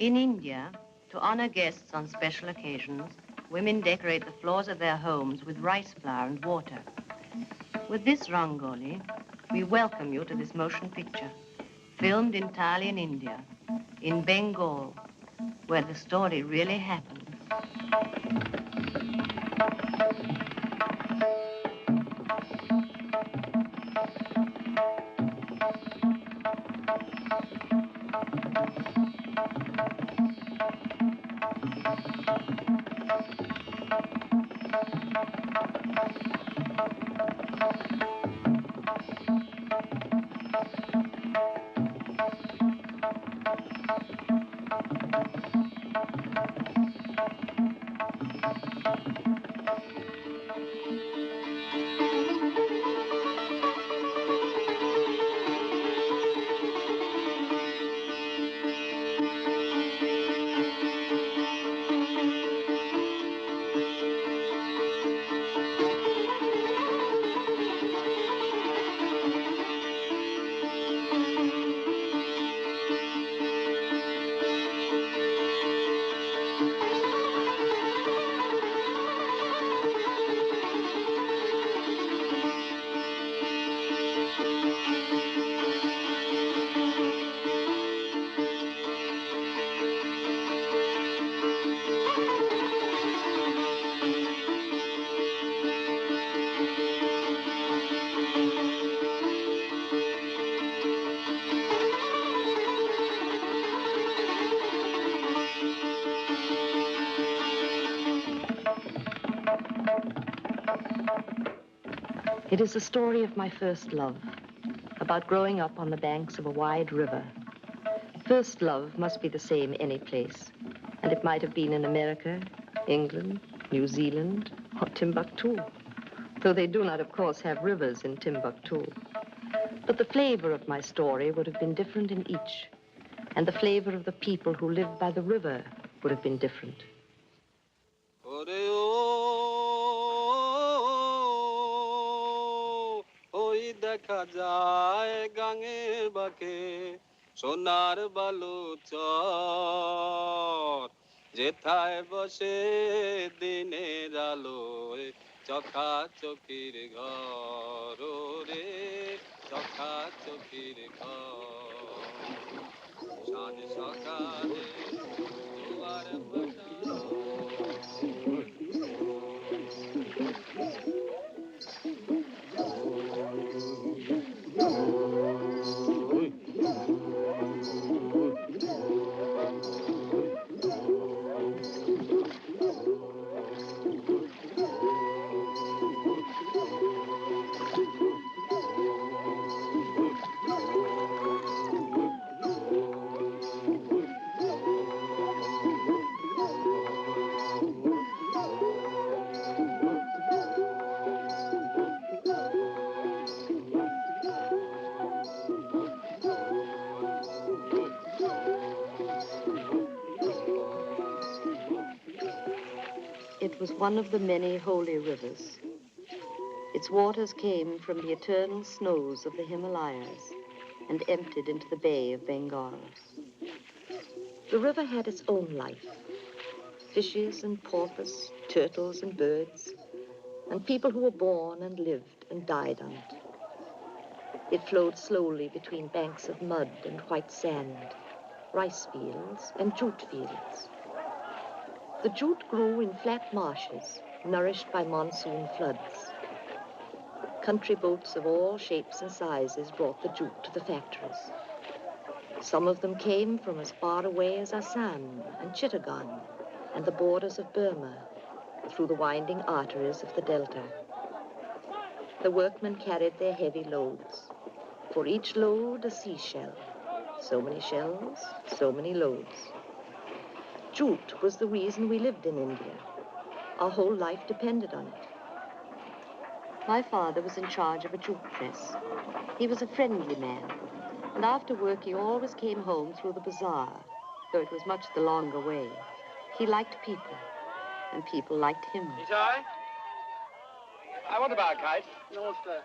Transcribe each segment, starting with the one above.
In India, to honor guests on special occasions, women decorate the floors of their homes with rice flour and water. With this rangoli, we welcome you to this motion picture, filmed entirely in India, in Bengal, where the story really happened. It is the story of my first love, about growing up on the banks of a wide river. First love must be the same any place, and it might have been in America, England, New Zealand, or Timbuktu, though they do not, of course, have rivers in Timbuktu. But the flavor of my story would have been different in each, and the flavor of the people who lived by the river would have been different. দেখা যায় গাঙের বাঁকে সোনার বালুচর যেথায় বসে দিনের আলোয় চকাচকির ঘর রে চকাচকির ঘর সাঁঝ সকালে দুয়ার It was one of the many holy rivers. Its waters came from the eternal snows of the Himalayas and emptied into the Bay of Bengal. The river had its own life, fishes and porpoise, turtles and birds, and people who were born and lived and died on it. It flowed slowly between banks of mud and white sand, rice fields and jute fields. The jute grew in flat marshes, nourished by monsoon floods. Country boats of all shapes and sizes brought the jute to the factories. Some of them came from as far away as Assam and Chittagong and the borders of Burma, through the winding arteries of the delta. The workmen carried their heavy loads. For each load, a seashell. So many shells, so many loads. Jute was the reason we lived in India. Our whole life depended on it. My father was in charge of a jute press. He was a friendly man, and after work he always came home through the bazaar, though it was much the longer way. He liked people, and people liked him. Sorry? I want a bar kite. Namaste.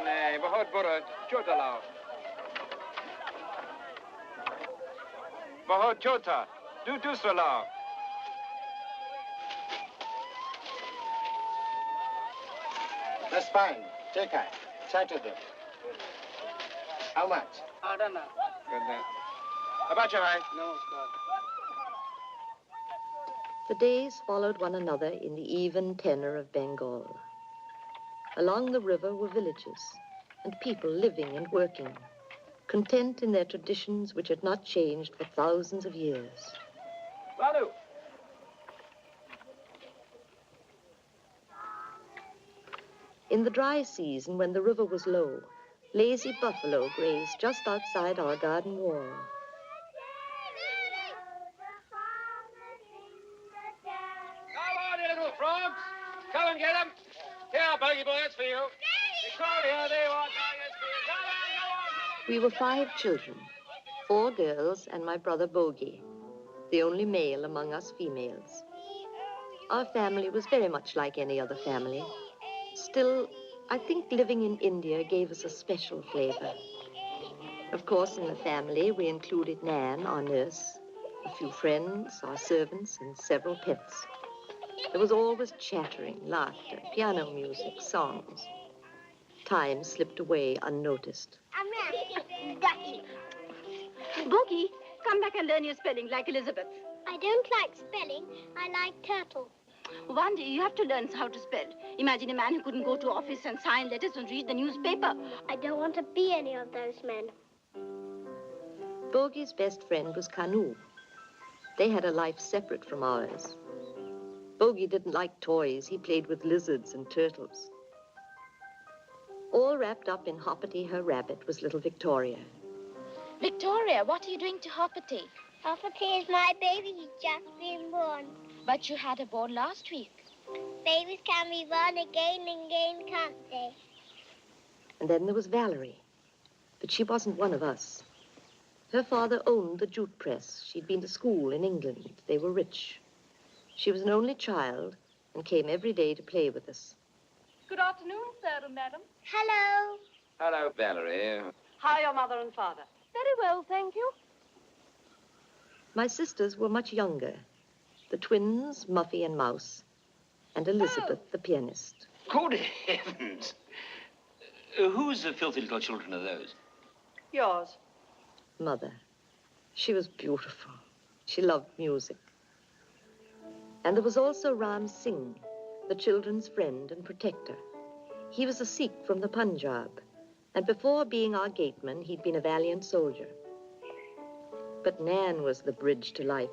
नहीं बहुत बुरा छोटा लाओ Bahut chota. Do cela. That's fine. Take her. Chat to them. How much? I don't know. Good night. About you, Hai? No, sir. The days followed one another in the even tenor of Bengal. Along the river were villages and people living and working, content in their traditions which had not changed for thousands of years. Ranu. In the dry season, when the river was low, lazy buffalo grazed just outside our garden wall. Come on, you little frogs. Come and get them. Here, Bogey Boy, it's for you. They call here, they want tigers for you. Come on, come on. We were 5 children, 4 girls and my brother Bogey, the only male among us females. Our family was very much like any other family. Still, I think living in India gave us a special flavor. Of course, in the family, we included Nan, our nurse, a few friends, our servants, and several pets. There was always chattering, laughter, piano music, songs. Time slipped away unnoticed. Boogie, come back and learn your spelling like Elizabeth. I don't like spelling. I like turtle. One day you have to learn how to spell. Imagine a man who couldn't go to office and sign letters and read the newspaper. I don't want to be any of those men. Bogey's best friend was Kanu. They had a life separate from ours. Bogey didn't like toys. He played with lizards and turtles. All wrapped up in Hoppity, her rabbit, was little Victoria. Victoria, what are you doing to Hoppity? Hoppity is my baby. He's just been born. But you had a born last week. Babies can be born again and again, can't they? And then there was Valerie. But she wasn't one of us. Her father owned the jute press. She'd been to school in England. They were rich. She was an only child and came every day to play with us. Good afternoon, sir and madam. Hello. Hello, Valerie. How are your mother and father? Very well, thank you. My sisters were much younger. The twins, Muffy and Mouse, and Elizabeth, the pianist. Good heavens! Whose filthy little children are those? Yours. Mother. She was beautiful. She loved music. And there was also Ram Singh, the children's friend and protector. He was a Sikh from the Punjab, and before being our gateman, he'd been a valiant soldier. But Nan was the bridge to life,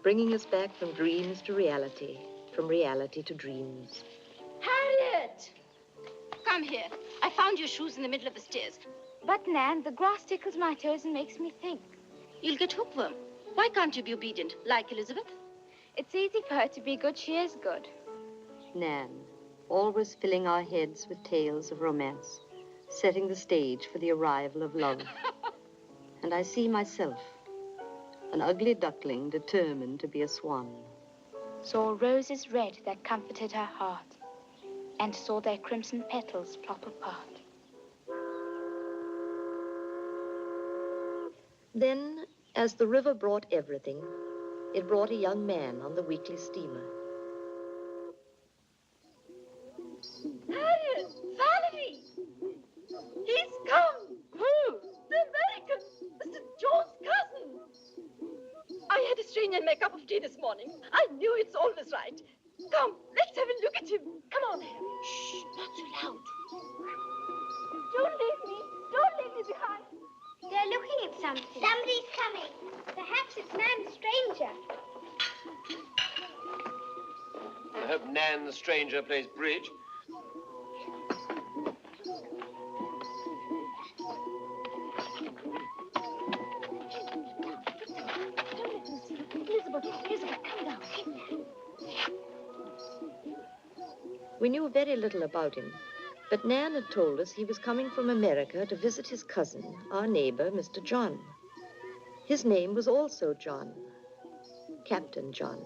bringing us back from dreams to reality, from reality to dreams. Harriet! Come here. I found your shoes in the middle of the stairs. But, Nan, the grass tickles my toes and makes me think. You'll get hookworm. Why can't you be obedient, like Elizabeth? It's easy for her to be good. She is good. Nan, always filling our heads with tales of romance, setting the stage for the arrival of love. And I see myself, an ugly duckling determined to be a swan. Saw roses red that comforted her heart, and saw their crimson petals flop apart. Then, as the river brought everything, it brought a young man on the weekly steamer. Harriet! Valerie! He's come! Who? The American! Mr. Joe's cousin! I had a strange and make cup of tea this morning. I knew it's always right. Come, let's have a look at him. Come on, Harriet. Shh, not so loud. Don't leave me. Don't leave me behind. They're looking at something. Somebody's coming. Perhaps it's Nan the Stranger. I hope Nan the Stranger plays bridge. Elizabeth, come down. We knew very little about him, but Nan had told us he was coming from America to visit his cousin, our neighbor, Mr. John. His name was also John, Captain John.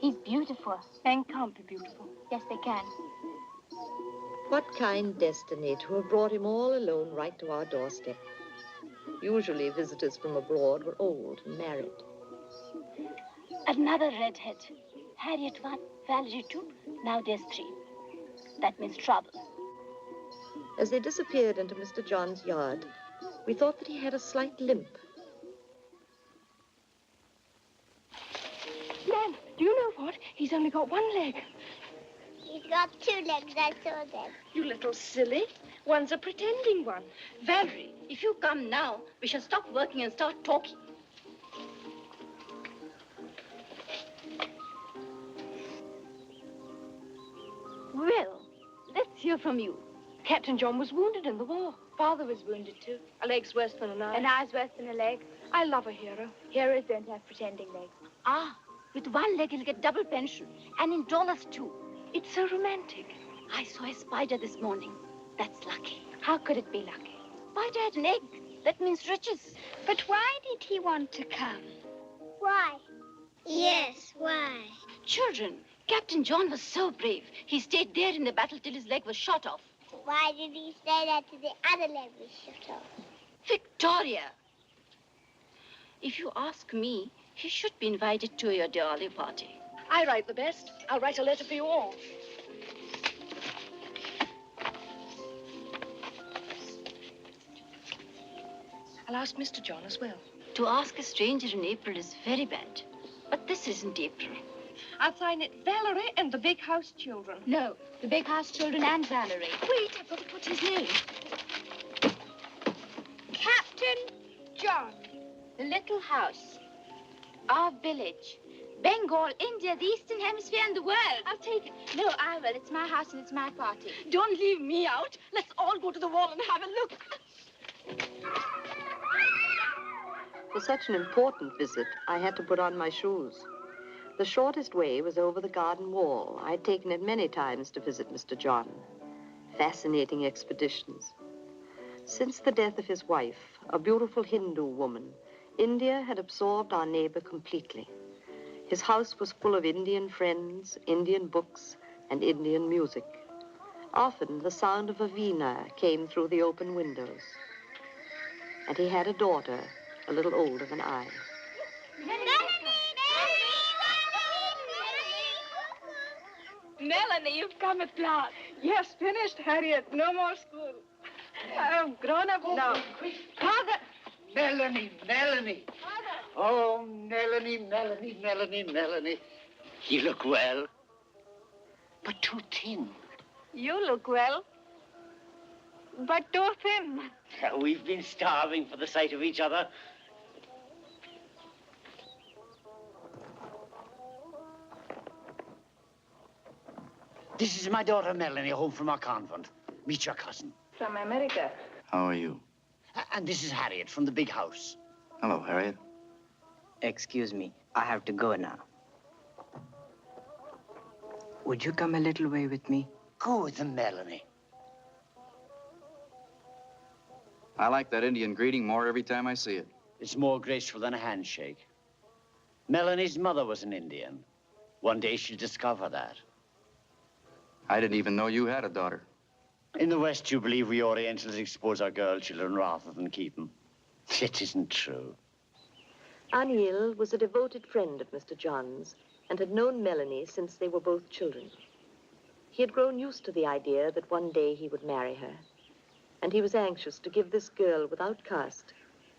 He's beautiful. Men can't be beautiful. Yes, they can. What kind destiny to have brought him all alone right to our doorstep. Usually visitors from abroad were old and married. Another redhead. Harriet 1, Valerie 2, now there's 3. That means trouble. As they disappeared into Mr. John's yard, we thought that he had a slight limp. Nan, do you know what? He's only got one leg. He's got 2 legs, I saw them. You little silly. One's a pretending one. Valerie, if you come now, we shall stop working and start talking. Well, let's hear from you. Captain John was wounded in the war. Father was wounded too. A leg's worse than an eye. An eye's worse than a leg. I love a hero. Heroes don't have pretending legs. Ah, with 1 leg he'll get double pension. And in dollars too. It's so romantic. I saw a spider this morning. That's lucky. How could it be lucky? Spider had an egg. That means riches. But why did he want to come? Why? Yes, why? Children, Captain John was so brave. He stayed there in the battle till his leg was shot off. Why did he say that till the other leg was shot off? Victoria! If you ask me, he should be invited to your Diwali party. I write the best. I'll write a letter for you all. I'll ask Mr. John as well. To ask a stranger in April is very bad. But this isn't April. I'll sign it Valerie and the Big House Children. No, the Big House Children and Valerie. Wait, I've got to put his name. Captain John. The little house. Our village. Bengal, India, the Eastern Hemisphere, and the world. I'll take it. No, I will. It's my house and it's my party. Don't leave me out. Let's all go to the wall and have a look. For such an important visit, I had to put on my shoes. The shortest way was over the garden wall. I'd taken it many times to visit Mr. John. Fascinating expeditions. Since the death of his wife, a beautiful Hindu woman, India had absorbed our neighbor completely. His house was full of Indian friends, Indian books, and Indian music. Often the sound of a veena came through the open windows. And he had a daughter, a little older than I. Melanie, you've come at last. Yes, finished, Harriet. No more school. I've grown up now. Father! Melanie, Melanie. Father! Oh, Melanie, Melanie, Melanie, Melanie. You look well, but too thin. You look well, but too thin. We've been starving for the sight of each other. This is my daughter, Melanie, home from our convent. Meet your cousin. From America. How are you? And this is Harriet from the big house. Hello, Harriet. Excuse me, I have to go now. Would you come a little way with me? Go with them, Melanie. I like that Indian greeting more every time I see it. It's more graceful than a handshake. Melanie's mother was an Indian. One day she'll discover that. I didn't even know you had a daughter. In the West, you believe we Orientals expose our girl children rather than keep them. It isn't true. Anil was a devoted friend of Mr. John's and had known Melanie since they were both children. He had grown used to the idea that one day he would marry her, and he was anxious to give this girl without caste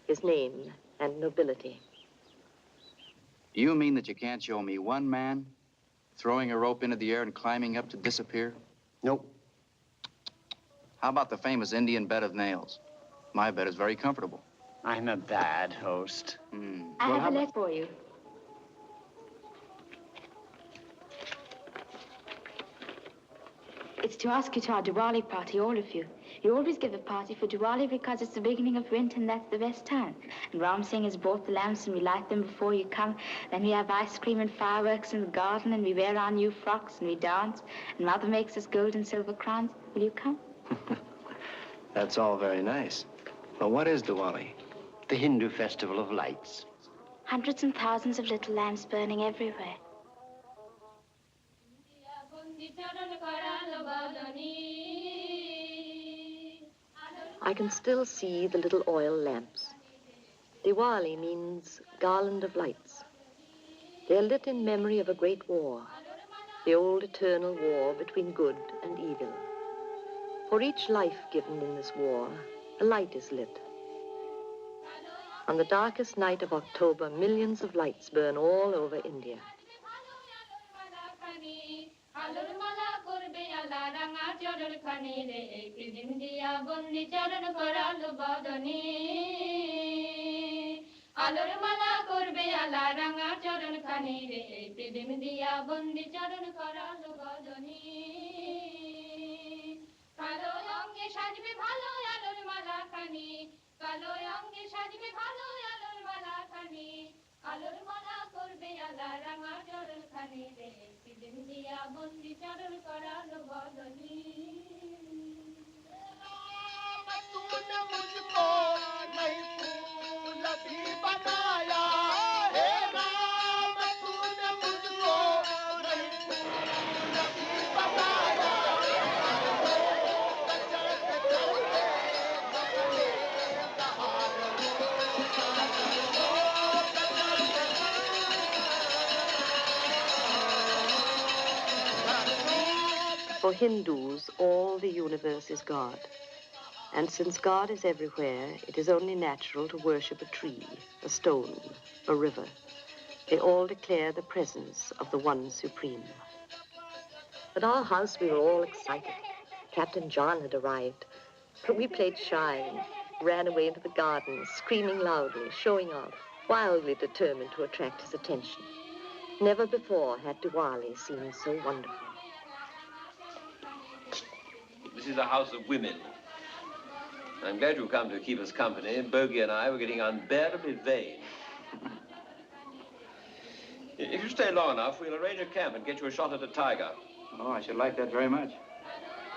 his name and nobility. You mean that you can't show me one man throwing a rope into the air and climbing up to disappear? Nope. How about the famous Indian bed of nails? My bed is very comfortable. I'm a bad host. I have a letter for you. It's to ask you to our Diwali party, all of you. You always give a party for Diwali because it's the beginning of winter and that's the best time. And Ram Singh has brought the lamps and we light them before you come. Then we have ice cream and fireworks in the garden and we wear our new frocks and we dance. And Mother makes us gold and silver crowns. Will you come? That's all very nice. But what is Diwali? The Hindu festival of lights. Hundreds and thousands of little lamps burning everywhere. I can still see the little oil lamps. Diwali means garland of lights. They are lit in memory of a great war, the old eternal war between good and evil. For each life given in this war, a light is lit. On the darkest night of October, millions of lights burn all over India. For Hindus, all the universe is God. And since God is everywhere, it is only natural to worship a tree, a stone, a river. They all declare the presence of the One Supreme. At our house, we were all excited. Captain John had arrived. But we played shy and ran away into the garden, screaming loudly, showing off, wildly determined to attract his attention. Never before had Diwali seemed so wonderful. This is a house of women. I'm glad you've come to keep us company. Bogey and I were getting unbearably vain. If you stay long enough, we'll arrange a camp and get you a shot at a tiger. Oh, I should like that very much.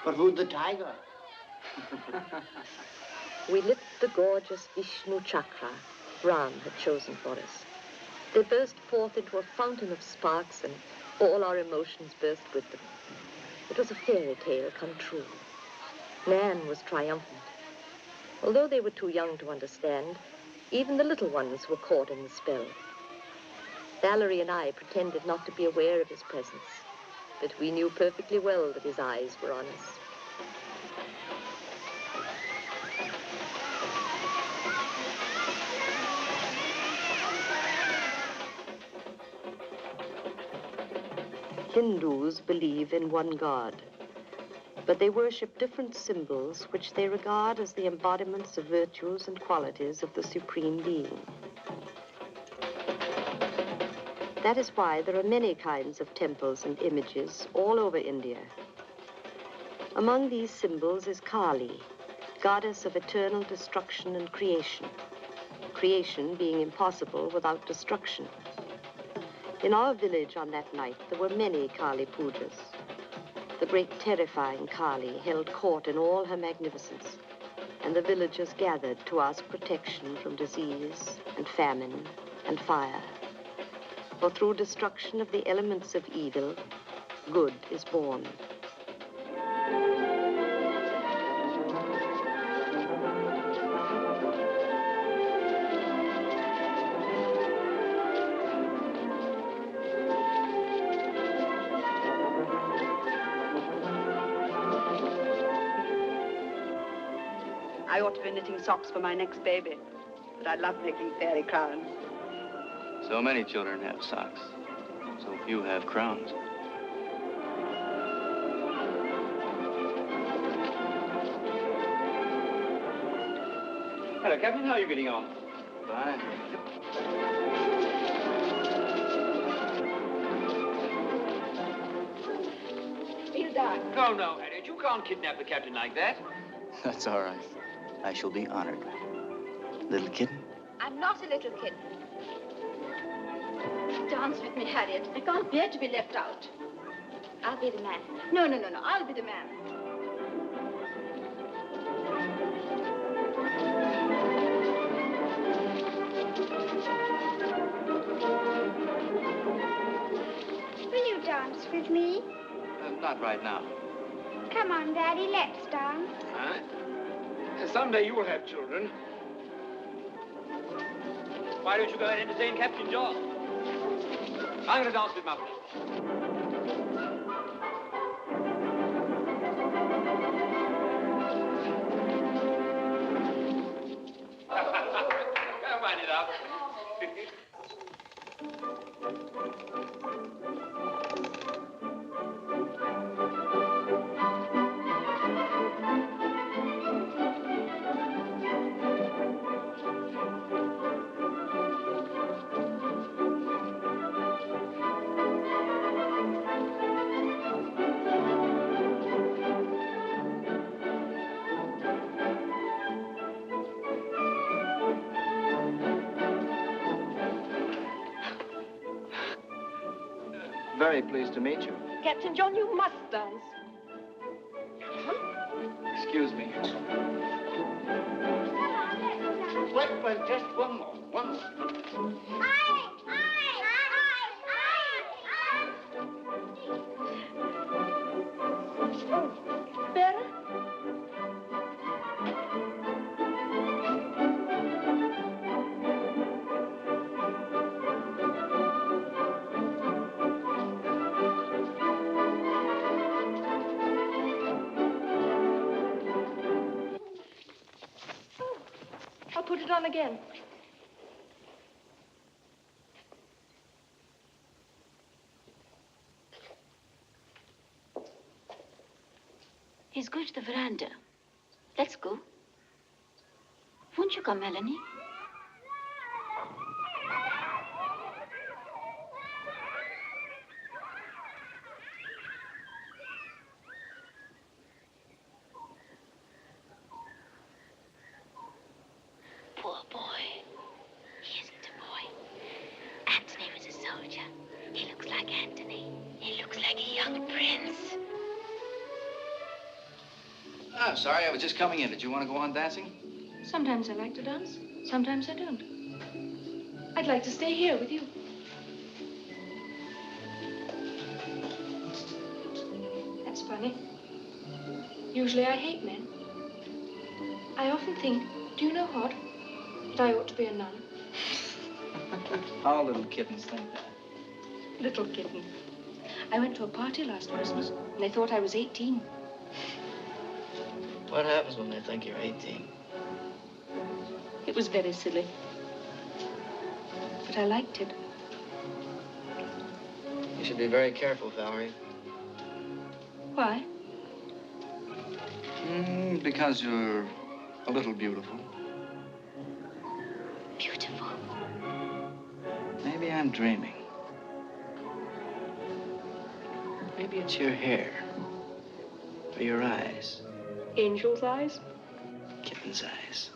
But who's the tiger? We lit the gorgeous Vishnu Chakra Ram had chosen for us. They burst forth into a fountain of sparks, and all our emotions burst with them. It was a fairy tale come true. Nan was triumphant. Although they were too young to understand, even the little ones were caught in the spell. Valerie and I pretended not to be aware of his presence, but we knew perfectly well that his eyes were on us. Hindus believe in one God, but they worship different symbols which they regard as the embodiments of virtues and qualities of the Supreme Being. That is why there are many kinds of temples and images all over India. Among these symbols is Kali, goddess of eternal destruction and creation, creation being impossible without destruction. In our village on that night, there were many Kali pujas. The great terrifying Kali held court in all her magnificence, and the villagers gathered to ask protection from disease and famine and fire. For through destruction of the elements of evil, good is born. I ought to be knitting socks for my next baby, but I love making fairy crowns. So many children have socks. So few have crowns. Hello, Captain. How are you getting on? Fine. Hilda. No, Harriet. You can't kidnap the captain like that. That's all right. I shall be honored. Little kitten? I'm not a little kid. Dance with me, Harriet. I can't bear to be left out. I'll be the man. No. I'll be the man. Will you dance with me? Not right now. Come on, Daddy, let's dance. Someday you will have children. Why don't you go and entertain Captain John? I'm going to dance with Mother. Go wind it up. Very pleased to meet you. Captain John, you must dance. Excuse me. Well, just one more. One more. Vera? I'll put it on again. He's going to the veranda. Let's go. Won't you come, Melanie? Poor boy. He isn't a boy. Anthony was a soldier. He looks like Anthony. He looks like a young prince. Oh, sorry, I was just coming in. Did you want to go on dancing? Sometimes I like to dance. Sometimes I don't. I'd like to stay here with you. That's funny. Usually I hate men. I often think, do you know what? That I ought to be a nun. All little kittens think that. Little kitten. I went to a party last Christmas, and they thought I was 18. What happens when they think you're 18? It was very silly. But I liked it. You should be very careful, Valerie. Why? Because you're a little beautiful. Beautiful. Maybe I'm dreaming. Maybe it's your hair. Or your eyes. Angel's eyes? Kitten's eyes.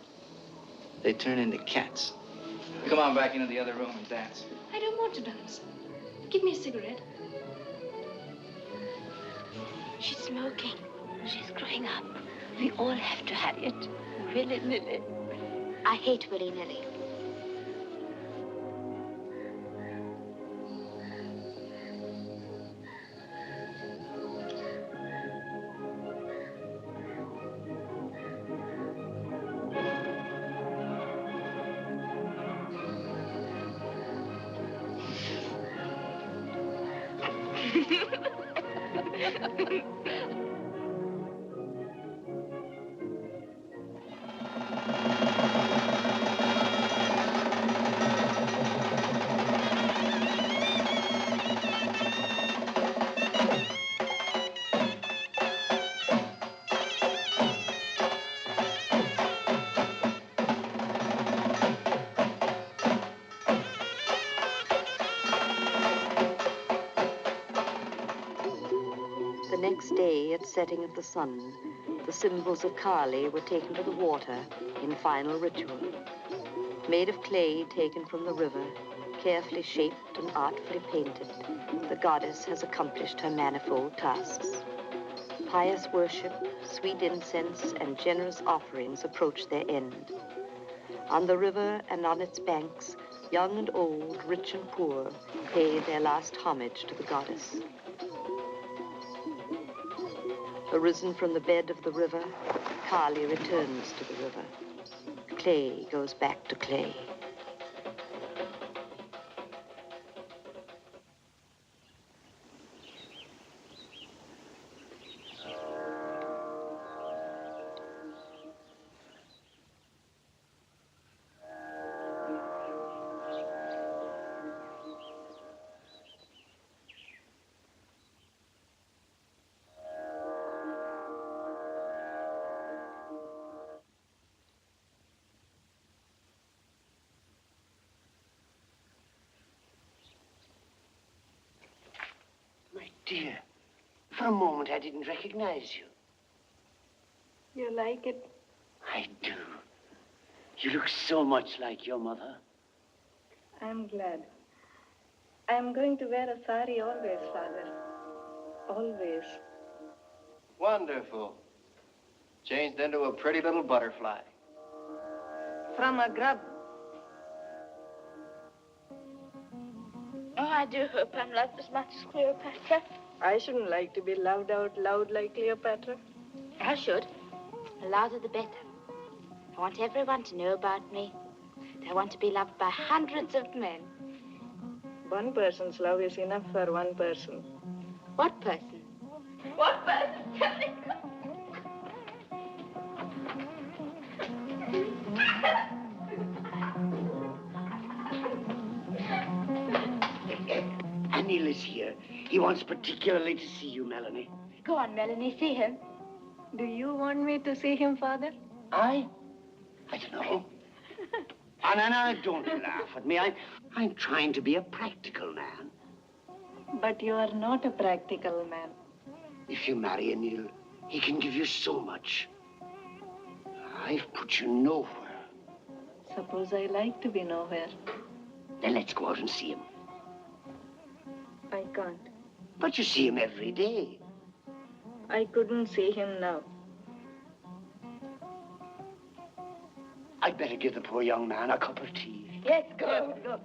They turn into cats. Come on back into the other room and dance. I don't want to dance. Give me a cigarette. She's smoking. She's growing up. We all have to, Harriet. Willy-nilly. I hate willy-nilly. Next day, at setting of the sun, the symbols of Kali were taken to the water in final ritual. Made of clay taken from the river, carefully shaped and artfully painted, the goddess has accomplished her manifold tasks. Pious worship, sweet incense, and generous offerings approach their end. On the river and on its banks, young and old, rich and poor, pay their last homage to the goddess. Arisen from the bed of the river, Kali returns to the river. Clay goes back to clay. dear. For a moment, I didn't recognize you. You like it? I do. You look so much like your mother. I'm glad. I'm going to wear a sari always, Father. Always. Wonderful. Changed into a pretty little butterfly. From a grub. Oh, I do hope I'm loved as much as Cleopatra. I shouldn't like to be loved out loud like Cleopatra. I should. The louder the better. I want everyone to know about me. I want to be loved by hundreds of men. One person's love is enough for one person. What person? What person? Tell me. Anil is here. He wants particularly to see you, Melanie. Go on, Melanie, see him. Do you want me to see him, Father? I don't know. Now, don't laugh at me. I'm trying to be a practical man. But you are not a practical man. If you marry Anil, he can give you so much. I've put you nowhere. Suppose I like to be nowhere. Then let's go out and see him. I can't. But you see him every day. I couldn't see him now. I'd better give the poor young man a cup of tea. Yes, go. Go.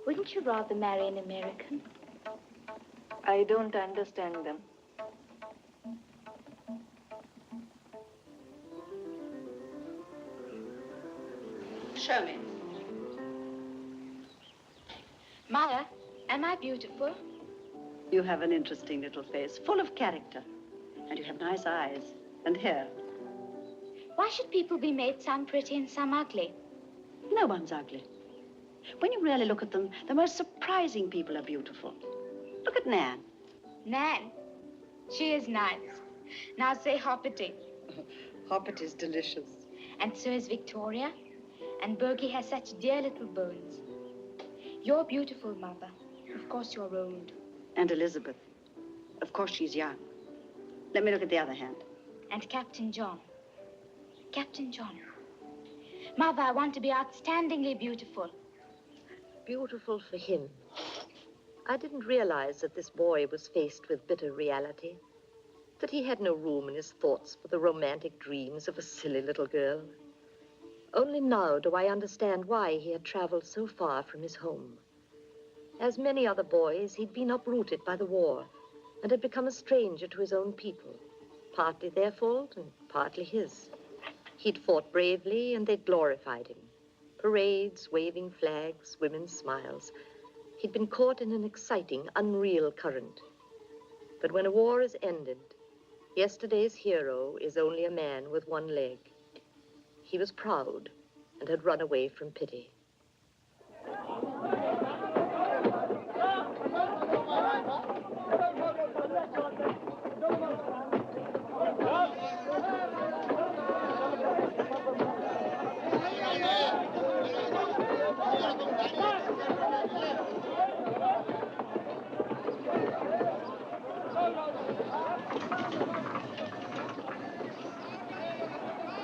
Wouldn't you rather marry an American? I don't understand them. Show me. Mother, am I beautiful? You have an interesting little face, full of character. And you have nice eyes and hair. Why should people be made some pretty and some ugly? No one's ugly. When you really look at them, the most surprising people are beautiful. Look at Nan. Nan? She is nice. Now say Hoppity. Hoppet is delicious. And so is Victoria. And Bergie has such dear little bones. You're beautiful, Mother. Of course you're old. And Elizabeth. Of course she's young. Let me look at the other hand. And Captain John. Captain John. Mother, I want to be outstandingly beautiful. Beautiful for him. I didn't realize that this boy was faced with bitter reality. That he had no room in his thoughts for the romantic dreams of a silly little girl. Only now do I understand why he had traveled so far from his home. As many other boys, he'd been uprooted by the war and had become a stranger to his own people, partly their fault and partly his. He'd fought bravely and they'd glorified him. Parades, waving flags, women's smiles. He'd been caught in an exciting, unreal current. But when a war is ended, yesterday's hero is only a man with one leg. He was proud and had run away from pity.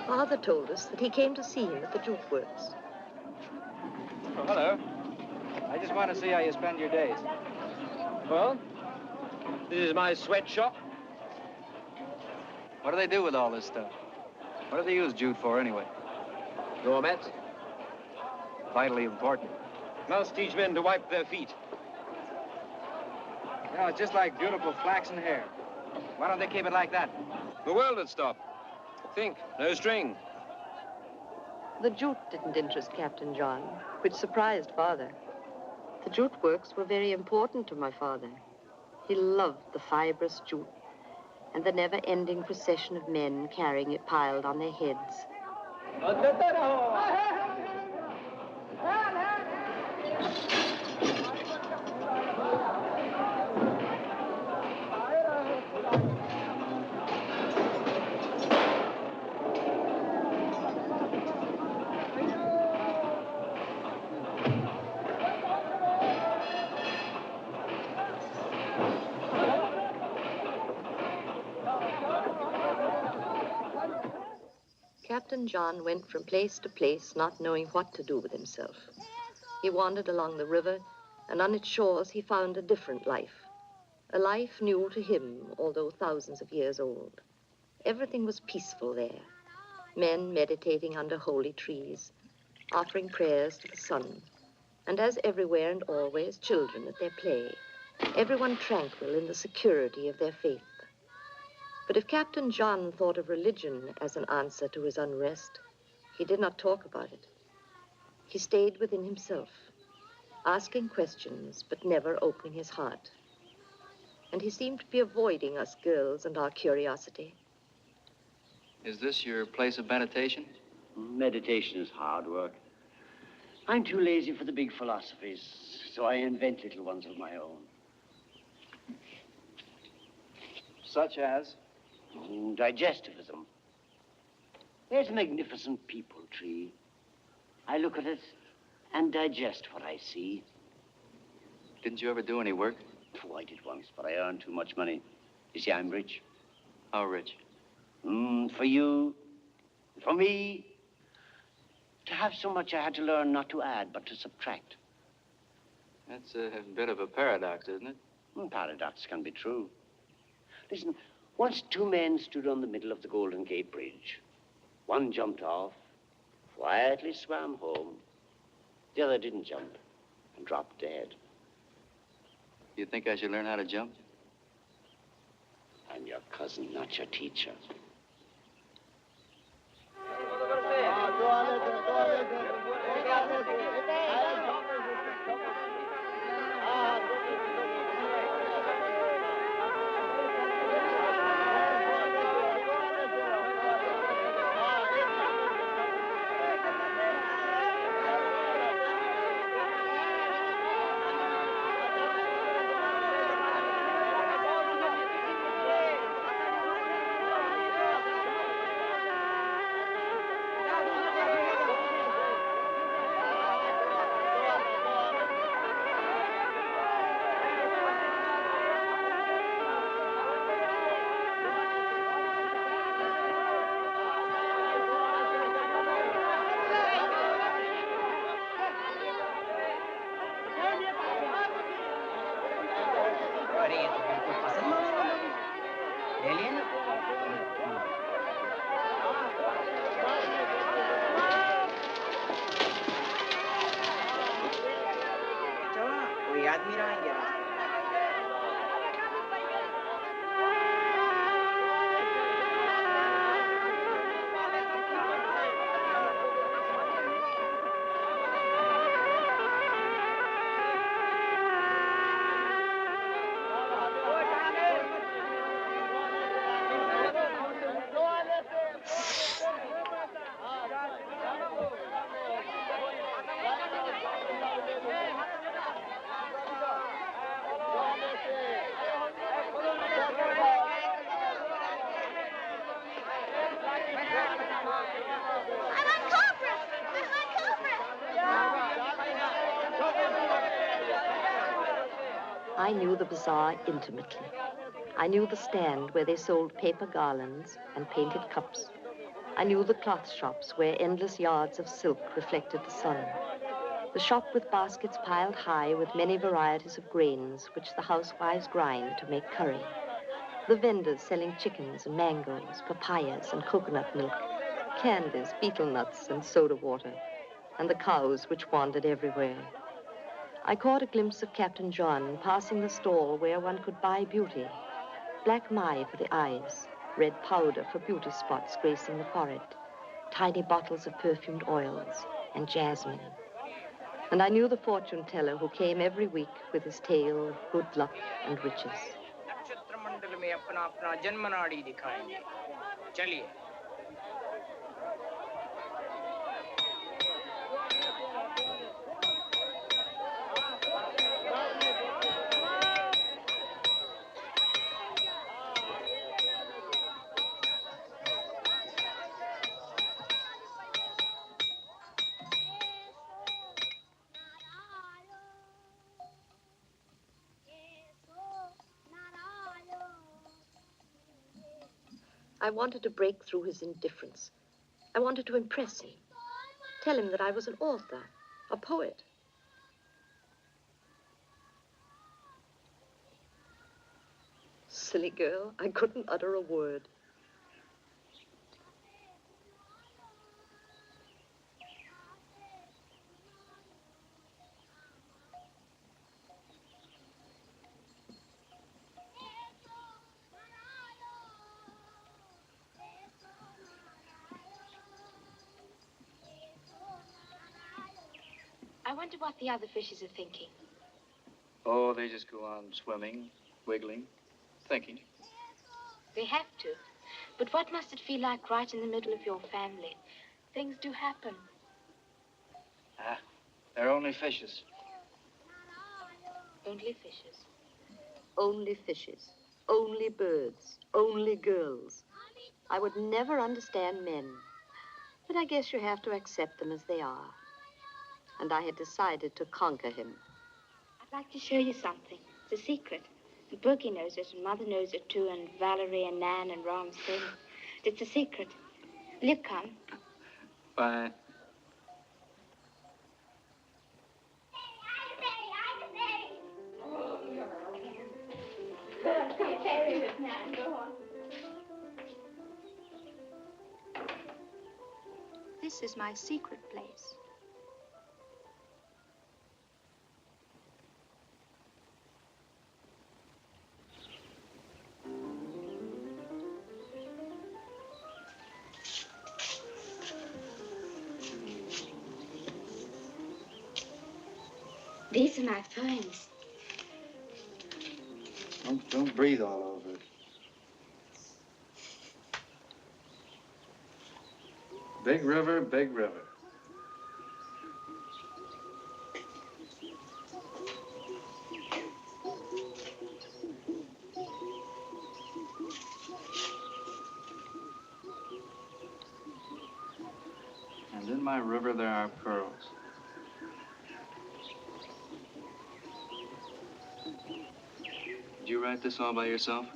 Father told us that he came to see him at the jute works. Oh, hello. I just want to see how you spend your days. Well, this is my sweatshop. What do they do with all this stuff? What do they use jute for, anyway? Doormats. Vitally important. Must teach men to wipe their feet. You know, it's just like beautiful flaxen hair. Why don't they keep it like that? The world would stop. Think, no string. The jute didn't interest Captain John, which surprised Father. The jute works were very important to my father. He loved the fibrous jute and the never-ending procession of men carrying it piled on their heads. Captain John went from place to place, not knowing what to do with himself. He wandered along the river, and on its shores he found a different life. A life new to him, although thousands of years old. Everything was peaceful there. Men meditating under holy trees, offering prayers to the sun. And as everywhere and always, children at their play. Everyone tranquil in the security of their faith. But if Captain John thought of religion as an answer to his unrest, he did not talk about it. He stayed within himself, asking questions, but never opening his heart. And he seemed to be avoiding us girls and our curiosity. Is this your place of meditation? Meditation is hard work. I'm too lazy for the big philosophies, so I invent little ones of my own. Such as? Digestivism. There's a magnificent people tree. I look at it and digest what I see. Didn't you ever do any work? Oh, I did once, but I earned too much money. You see, I'm rich. How rich? For you, for me, to have so much I had to learn not to add, but to subtract. That's a bit of a paradox, isn't it? Paradox can be true. Listen, once two men stood on the middle of the Golden Gate Bridge. One jumped off, quietly swam home. The other didn't jump and dropped dead. You think I should learn how to jump? I'm your cousin, not your teacher. I knew the bazaar intimately. I knew the stand where they sold paper garlands and painted cups. I knew the cloth shops where endless yards of silk reflected the sun. The shop with baskets piled high with many varieties of grains which the housewives grind to make curry. The vendors selling chickens and mangoes, papayas and coconut milk, candies, betel nuts and soda water, and the cows which wandered everywhere. I caught a glimpse of Captain John passing the stall where one could buy beauty. Black mai for the eyes, red powder for beauty spots gracing the forehead, tiny bottles of perfumed oils, and jasmine. And I knew the fortune teller who came every week with his tale of good luck and riches. I wanted to break through his indifference. I wanted to impress him. Tell him that I was an author, a poet. Silly girl, I couldn't utter a word. I wonder what the other fishes are thinking. Oh, they just go on swimming, wiggling, thinking. They have to. But what must it feel like right in the middle of your family? Things do happen. Ah, they're only fishes. Only fishes. Only fishes. Only birds. Only girls. I would never understand men. But I guess you have to accept them as they are. And I had decided to conquer him. I'd like to show you something. It's a secret. And Berkey knows it, and Mother knows it too, and Valerie and Nan and Ram Singh. It's a secret. Will you come? Fine. This is my secret place. These are my poems. Don't breathe all over it. Big river, big river. And in my river there are pearls. Did you write this all by yourself?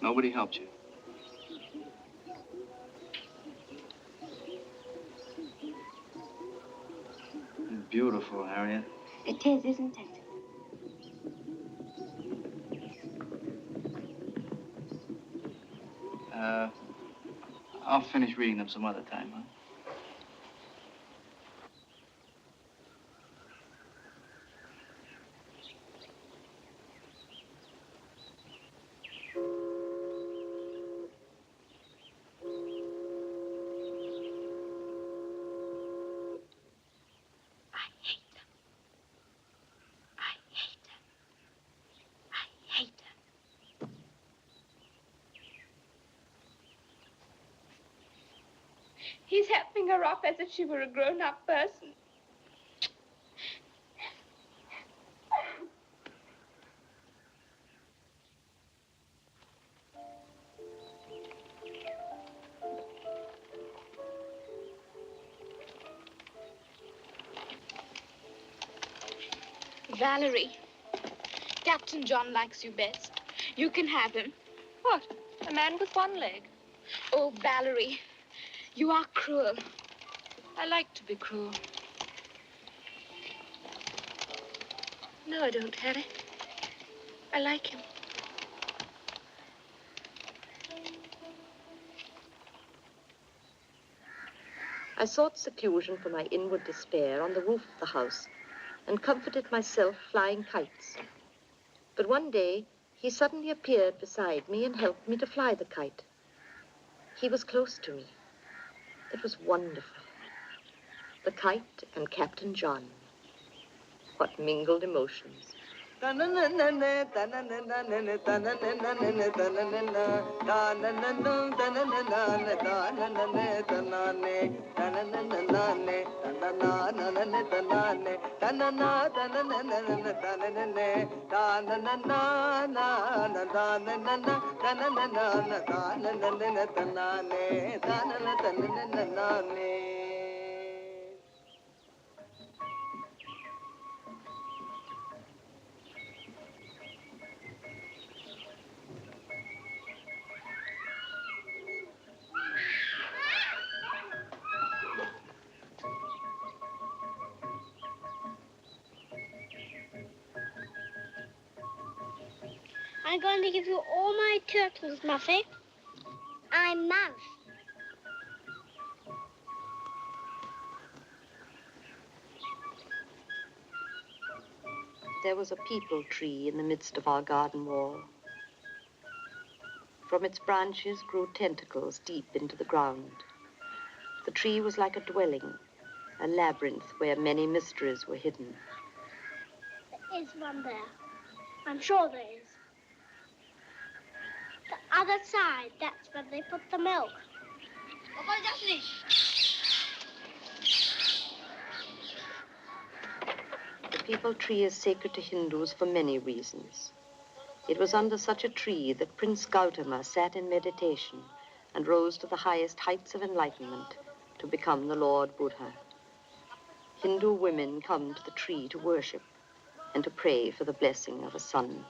Nobody helped you? Beautiful, Harriet. It is, isn't it? I'll finish reading them some other time, huh? He's helping her off as if she were a grown-up person. Valerie, Captain John likes you best. You can have him. What? A man with one leg? Oh, Valerie, you are cruel. I like to be cruel. No, I don't, Harry. I like him. I sought seclusion for my inward despair on the roof of the house and comforted myself flying kites. But one day, he suddenly appeared beside me and helped me to fly the kite. He was close to me. It was wonderful. The kite and Captain John. What mingled emotions. I'm going to give you all my turtles, Muffy. I'm Muff. There was a peepul tree in the midst of our garden wall. From its branches grew tentacles deep into the ground. The tree was like a dwelling, a labyrinth where many mysteries were hidden. There is one there. I'm sure there is. The other side, that's where they put the milk. The peepul tree is sacred to Hindus for many reasons. It was under such a tree that Prince Gautama sat in meditation and rose to the highest heights of enlightenment to become the Lord Buddha. Hindu women come to the tree to worship and to pray for the blessing of a son.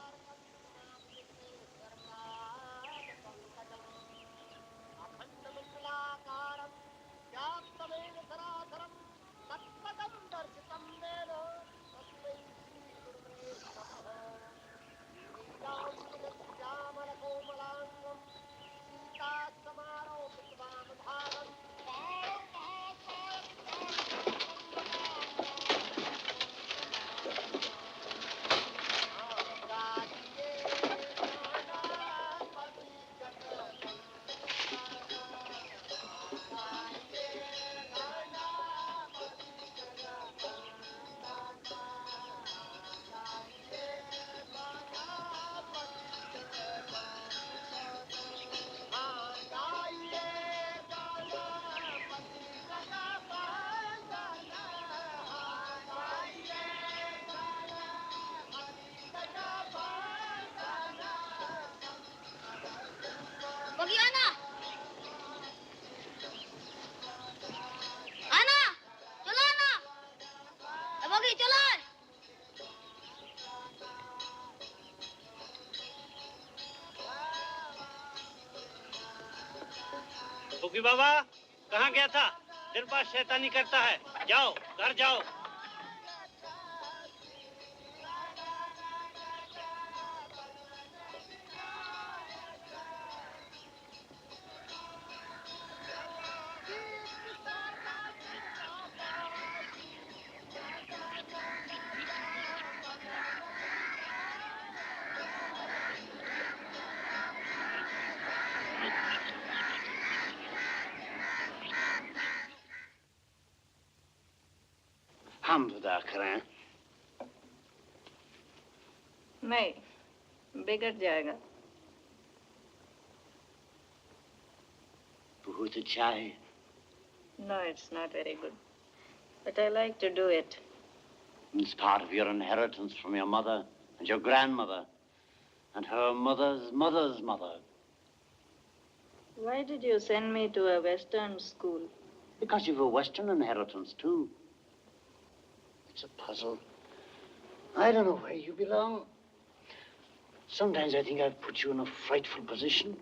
बुकी बाबा कहाँ गया था? दिन पास शैतानी करता है. जाओ, घर जाओ. हम अदा करें. नहीं, बिगड़ जाएगा. बहुत अच्छा है. No, it's not very good. But I like to do it. It's part of your inheritance from your mother and your grandmother and her mother's mother's mother. Why did you send me to a Western school? Because you've a Western inheritance, too. It's a puzzle. I don't know where you belong. Sometimes I think I've put you in a frightful position.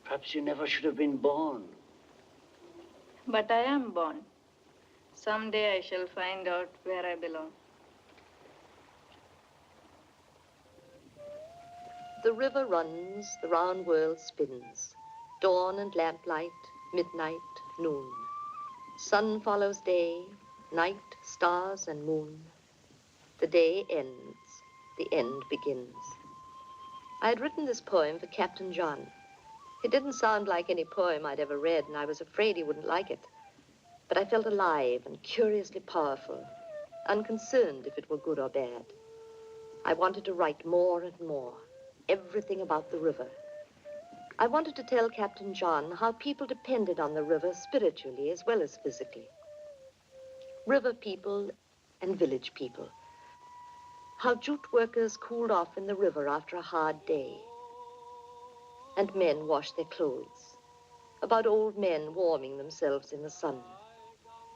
Perhaps you never should have been born. But I am born. Someday I shall find out where I belong. The river runs, the round world spins. Dawn and lamplight, midnight, noon. Sun follows day, night, stars, and moon. The day ends, the end begins. I had written this poem for Captain John. It didn't sound like any poem I'd ever read, and I was afraid he wouldn't like it. But I felt alive and curiously powerful, unconcerned if it were good or bad. I wanted to write more and more, everything about the river. I wanted to tell Captain John how people depended on the river spiritually as well as physically. River people and village people. How jute workers cooled off in the river after a hard day. And men washed their clothes. About old men warming themselves in the sun.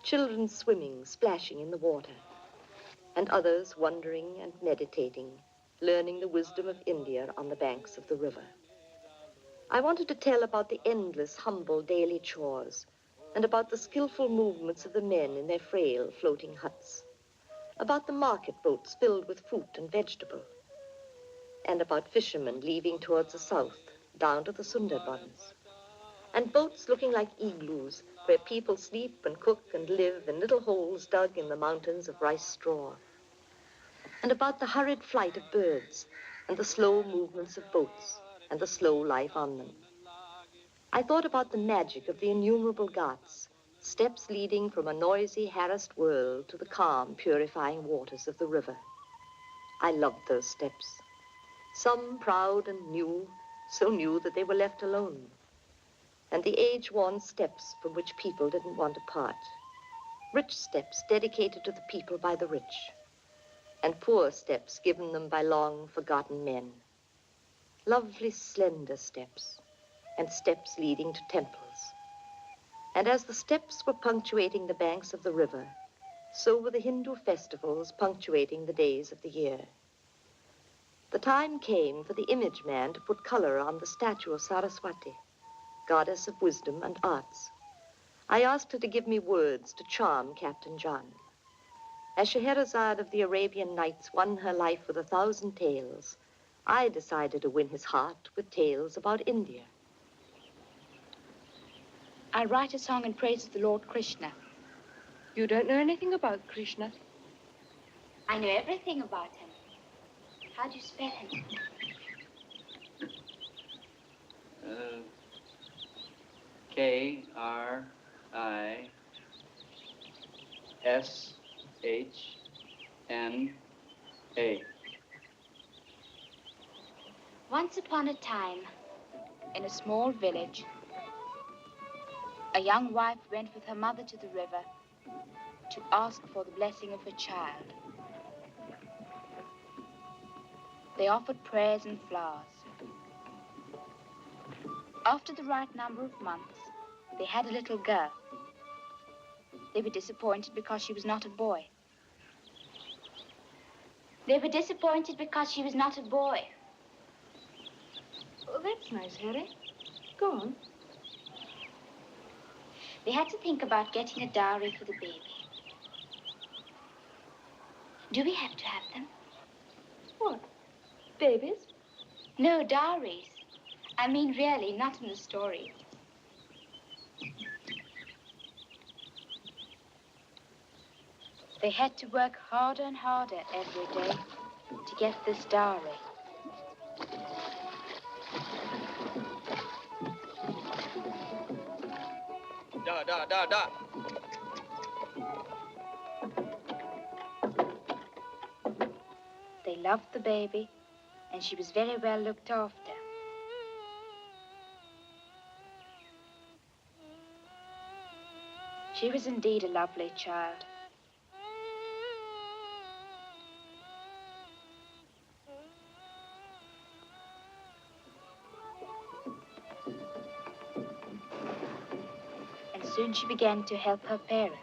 Children swimming, splashing in the water. And others wondering and meditating, learning the wisdom of India on the banks of the river. I wanted to tell about the endless, humble daily chores, and about the skillful movements of the men in their frail, floating huts, about the market boats filled with fruit and vegetable, and about fishermen leaving towards the south, down to the Sundarbans, and boats looking like igloos where people sleep and cook and live in little holes dug in the mountains of rice straw, and about the hurried flight of birds and the slow movements of boats and the slow life on them. I thought about the magic of the innumerable ghats, steps leading from a noisy, harassed world to the calm, purifying waters of the river. I loved those steps. Some proud and new, so new that they were left alone. And the age-worn steps from which people didn't want to part. Rich steps dedicated to the people by the rich. And poor steps given them by long forgotten men. Lovely slender steps, and steps leading to temples. And as the steps were punctuating the banks of the river, so were the Hindu festivals punctuating the days of the year. The time came for the image man to put color on the statue of Saraswati, goddess of wisdom and arts. I asked her to give me words to charm Captain John. As Scheherazade of the Arabian Nights won her life with 1,000 tales, I decided to win his heart with tales about India. I'll write a song in praise of the Lord Krishna. You don't know anything about Krishna. I know everything about him. How do you spell him? Krishna. Once upon a time, in a small village, a young wife went with her mother to the river to ask for the blessing of her child. They offered prayers and flowers. After the right number of months, they had a little girl. They were disappointed because she was not a boy. They were disappointed because she was not a boy. Oh, that's nice, Harry. Go on. They had to think about getting a dowry for the baby. Do we have to have them? What? Babies? No, dowries. I mean, really, not in the story. They had to work harder and harder every day to get this dowry. Da. They loved the baby, and she was very well looked after. She was indeed a lovely child. And soon she began to help her parents.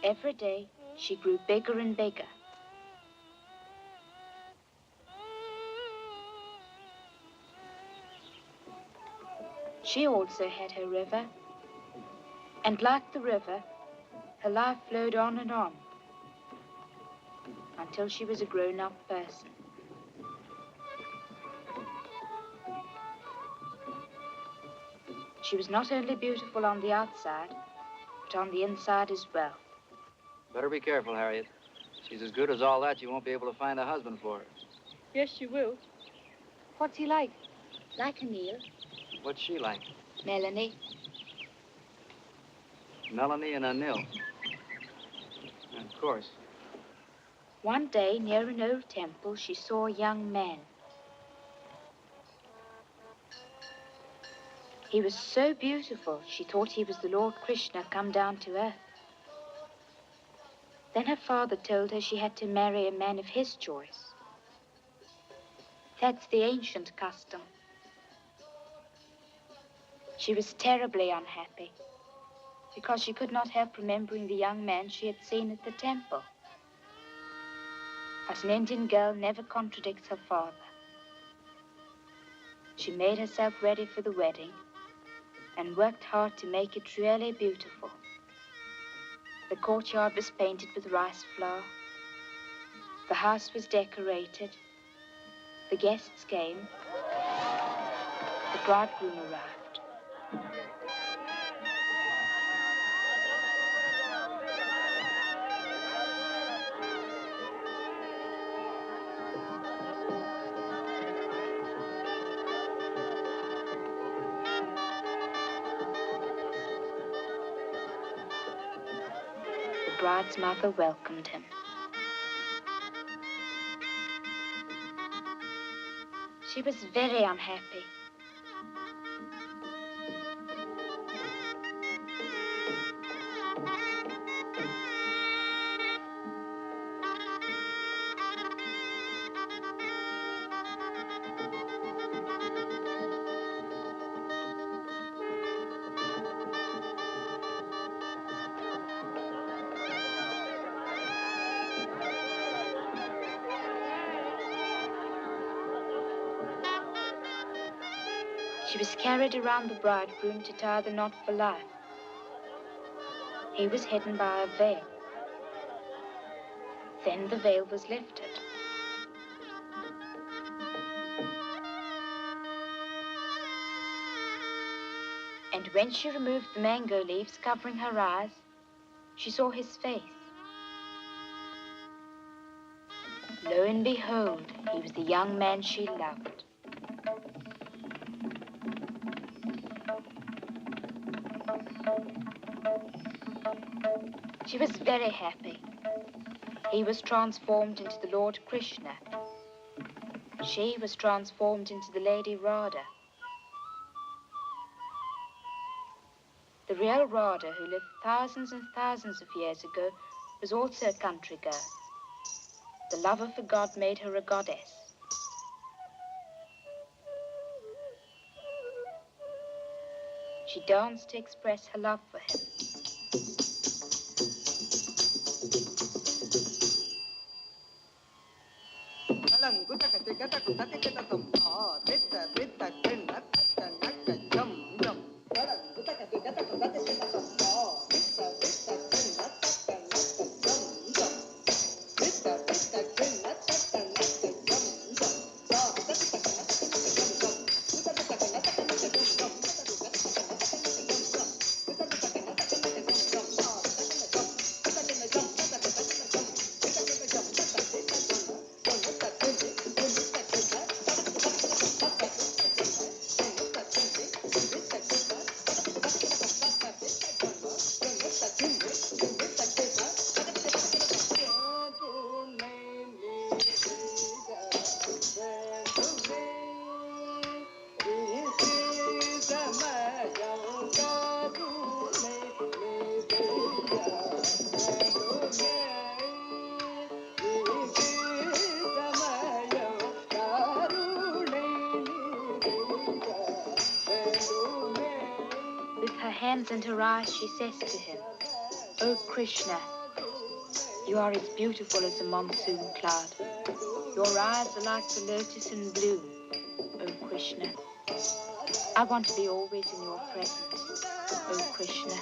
Every day, she grew bigger and bigger. She also had her river, and like the river, her life flowed on and on until she was a grown-up person. She was not only beautiful on the outside, but on the inside as well. Better be careful, Harriet. She's as good as all that, you won't be able to find a husband for her. Yes, you will. What's he like? Like Emil. What's she like? Melanie. Melanie and Anil. Of course. One day, near an old temple, she saw a young man. He was so beautiful, she thought he was the Lord Krishna come down to earth. Then her father told her she had to marry a man of his choice. That's the ancient custom. She was terribly unhappy because she could not help remembering the young man she had seen at the temple. But an Indian girl never contradicts her father. She made herself ready for the wedding and worked hard to make it really beautiful. The courtyard was painted with rice flour. The house was decorated. The guests came. The bridegroom arrived. The bride's mother welcomed him. She was very unhappy. She was carried around the bridegroom to tie the knot for life. He was hidden by a veil. Then the veil was lifted. And when she removed the mango leaves covering her eyes, she saw his face. Lo and behold, he was the young man she loved. She was very happy. He was transformed into the Lord Krishna. She was transformed into the Lady Radha. The real Radha, who lived thousands and thousands of years ago, was also a country girl. The lover for God made her a goddess. She danced to express her love for him. And her eyes, she says to him, "O Krishna, you are as beautiful as a monsoon cloud. Your eyes are like the lotus in bloom, O Krishna. I want to be always in your presence, O Krishna."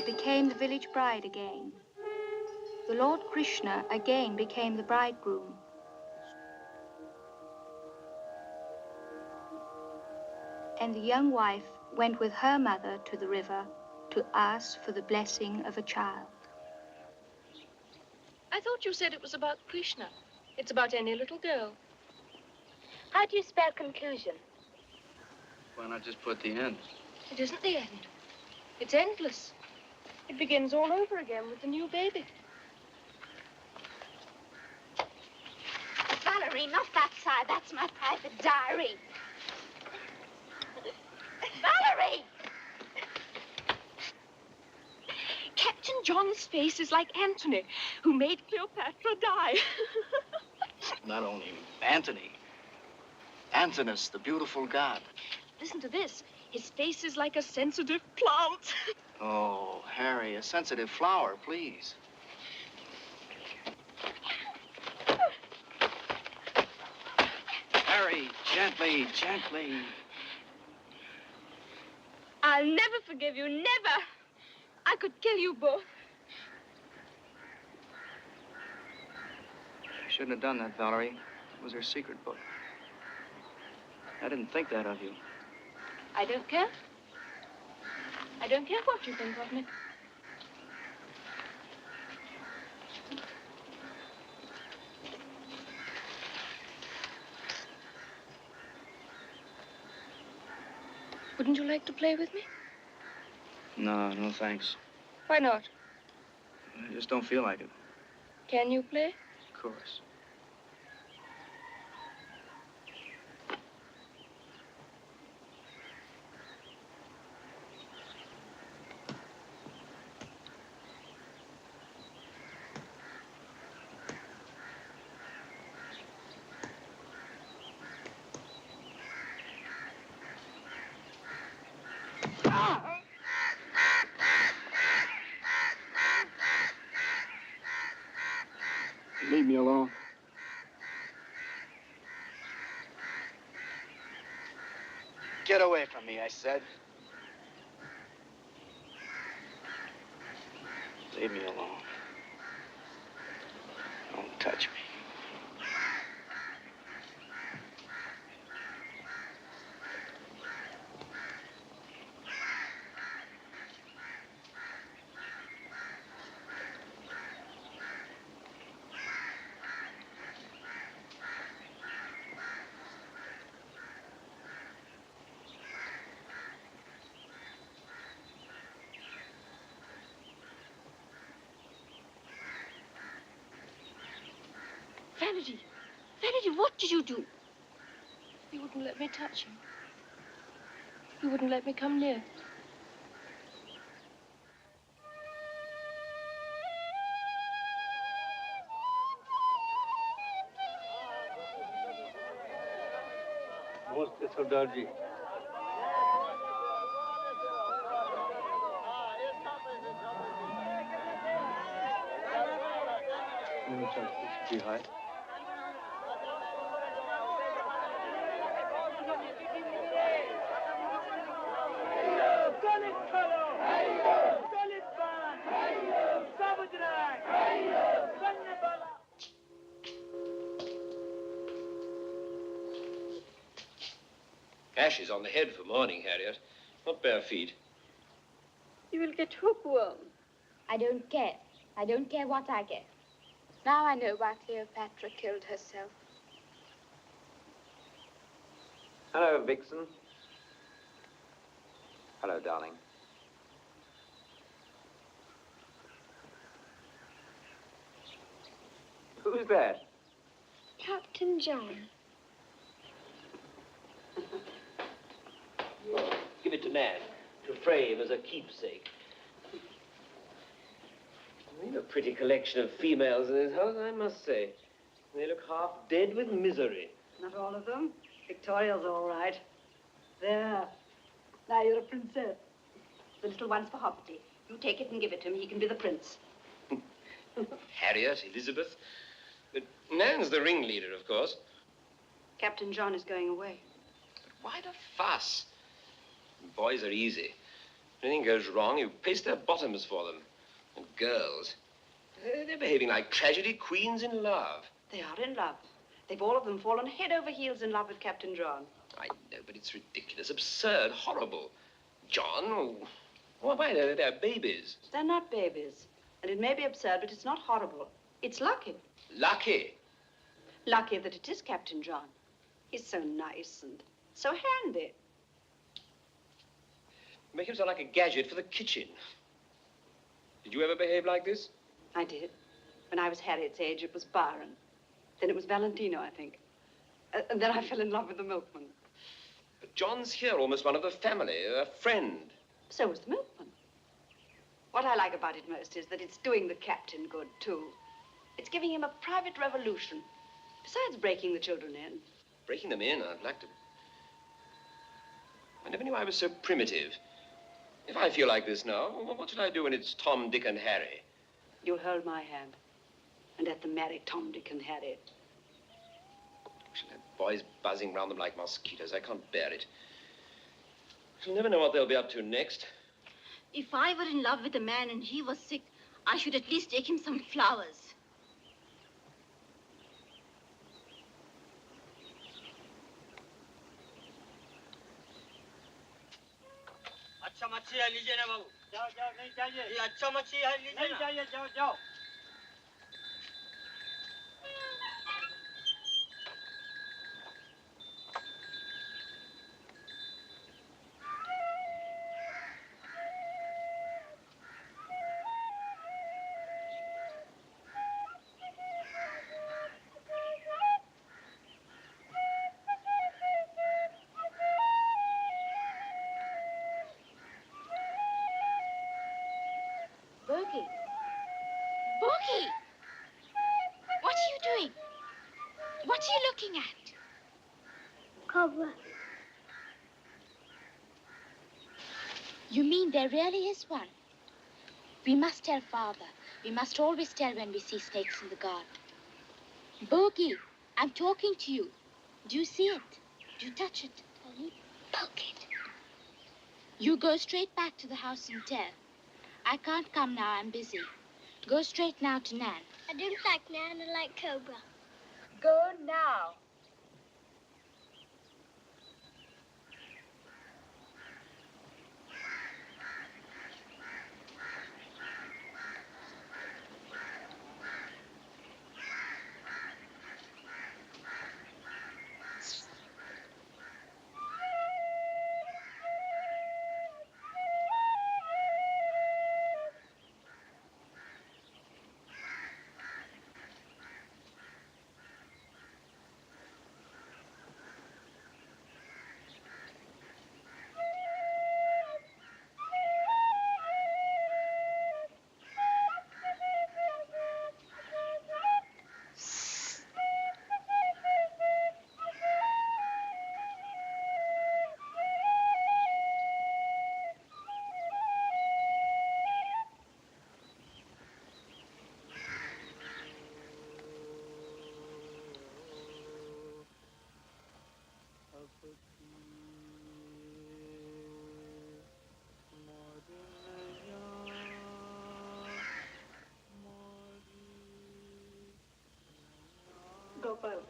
Became the village bride again. The Lord Krishna again became the bridegroom. and the young wife went with her mother to the river to ask for the blessing of a child. I thought you said it was about Krishna. It's about any little girl. How do you spell conclusion? Why not just put the end? It isn't the end. It's endless. It begins all over again with the new baby. Valerie, not that side. That's my private diary. Valerie! Captain John's face is like Antony, who made Cleopatra die. Not only Antony. Antinous, the beautiful god. Listen to this. His face is like a sensitive plant. Oh, Harry, a sensitive flower, please. Harry, gently, gently. I'll never forgive you, never. I could kill you both. I shouldn't have done that, Valerie. It was her secret book. I didn't think that of you. I don't care. I don't care what you think of me. Wouldn't you like to play with me? No, no thanks. Why not? I just don't feel like it. Can you play? Of course. Leave me alone. Get away from me, I said. Leave me alone. Don't touch me. Vanity! Vanity, what did you do? You wouldn't let me touch him. You wouldn't let me come near. Namaste, Sardarji. Ji, hi. Ashes on the head for mourning, Harriet. Not bare feet. You will get hookworm. I don't care. I don't care what I get. Now I know why Cleopatra killed herself. Hello, Vixen. Hello, darling. Who's that? Captain John. Give it to Nan, to frame as a keepsake. We have a pretty collection of females in this house, I must say. They look half dead with misery. Not all of them. Victoria's all right. There. Now you're a princess. The little one's for Hoppity. You take it and give it to him. He can be the prince. Harriet, Elizabeth. But Nan's the ringleader, of course. Captain John is going away. But why the fuss? Boys are easy. If anything goes wrong, you paste their bottoms for them. And girls, they're behaving like tragedy queens in love. They are in love. They've all of them fallen head over heels in love with Captain John. I know, but it's ridiculous, absurd, horrible. John, oh, why, they're babies. They're not babies. And it may be absurd, but it's not horrible. It's lucky. Lucky? Lucky that it is Captain John. He's so nice and so handy. Make him sound like a gadget for the kitchen. Did you ever behave like this? I did. When I was Harriet's age, it was Byron. Then it was Valentino, I think. And then I fell in love with the milkman. But John's here, almost one of the family, a friend. So was the milkman. What I like about it most is that it's doing the captain good, too. It's giving him a private revolution, besides breaking the children in. Breaking them in, I'd like to... I never knew I was so primitive. If I feel like this now, what should I do when it's Tom, Dick, and Harry? You'll hold my hand and let them marry Tom, Dick, and Harry. She'll have boys buzzing round them like mosquitoes. I can't bear it. She'll never know what they'll be up to next. If I were in love with a man and he was sick, I should at least take him some flowers. अच्छा मच्छी है लीजिए ना बाबू जाओ जाओ नहीं चाहिए ये अच्छा मच्छी है लीजिए नहीं चाहिए जाओ जाओ What are you looking at? Cobra. You mean there really is one? We must tell Father. We must always tell when we see snakes in the garden. Bogey, I'm talking to you. Do you see it? Do you touch it? Poke it. You go straight back to the house and tell. I can't come now, I'm busy. Go straight now to Nan. I don't like Nan, I like Cobra. Go now. Gopal.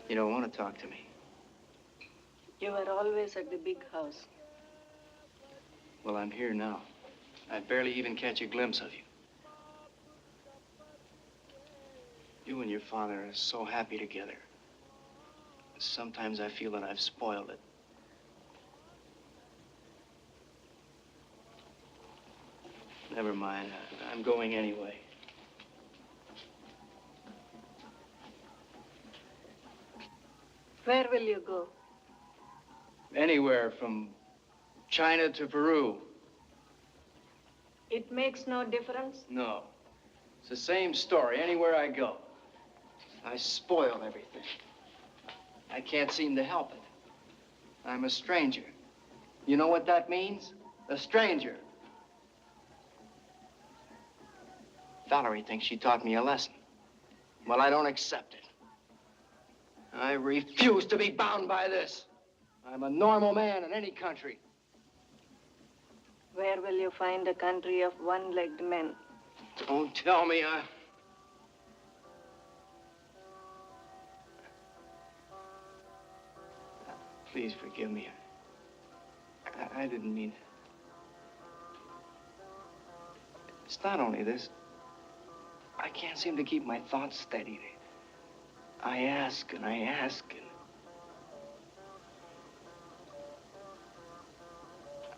You don't want to talk to me. You were always at the big house. Well, I'm here now. I barely even catch a glimpse of you. You and your father are so happy together. Sometimes I feel that I've spoiled it. Never mind. I'm going anyway. Where will you go? Anywhere from China to Peru. It makes no difference. No. It's the same story anywhere I go. I spoil everything. I can't seem to help it. I'm a stranger. You know what that means? A stranger. Valerie thinks she taught me a lesson. Well, I don't accept it. I refuse to be bound by this. I'm a normal man in any country. Where will you find a country of one-legged men? Don't tell me Please forgive me. I didn't mean... It's not only this. I can't seem to keep my thoughts steady. I ask and I ask and...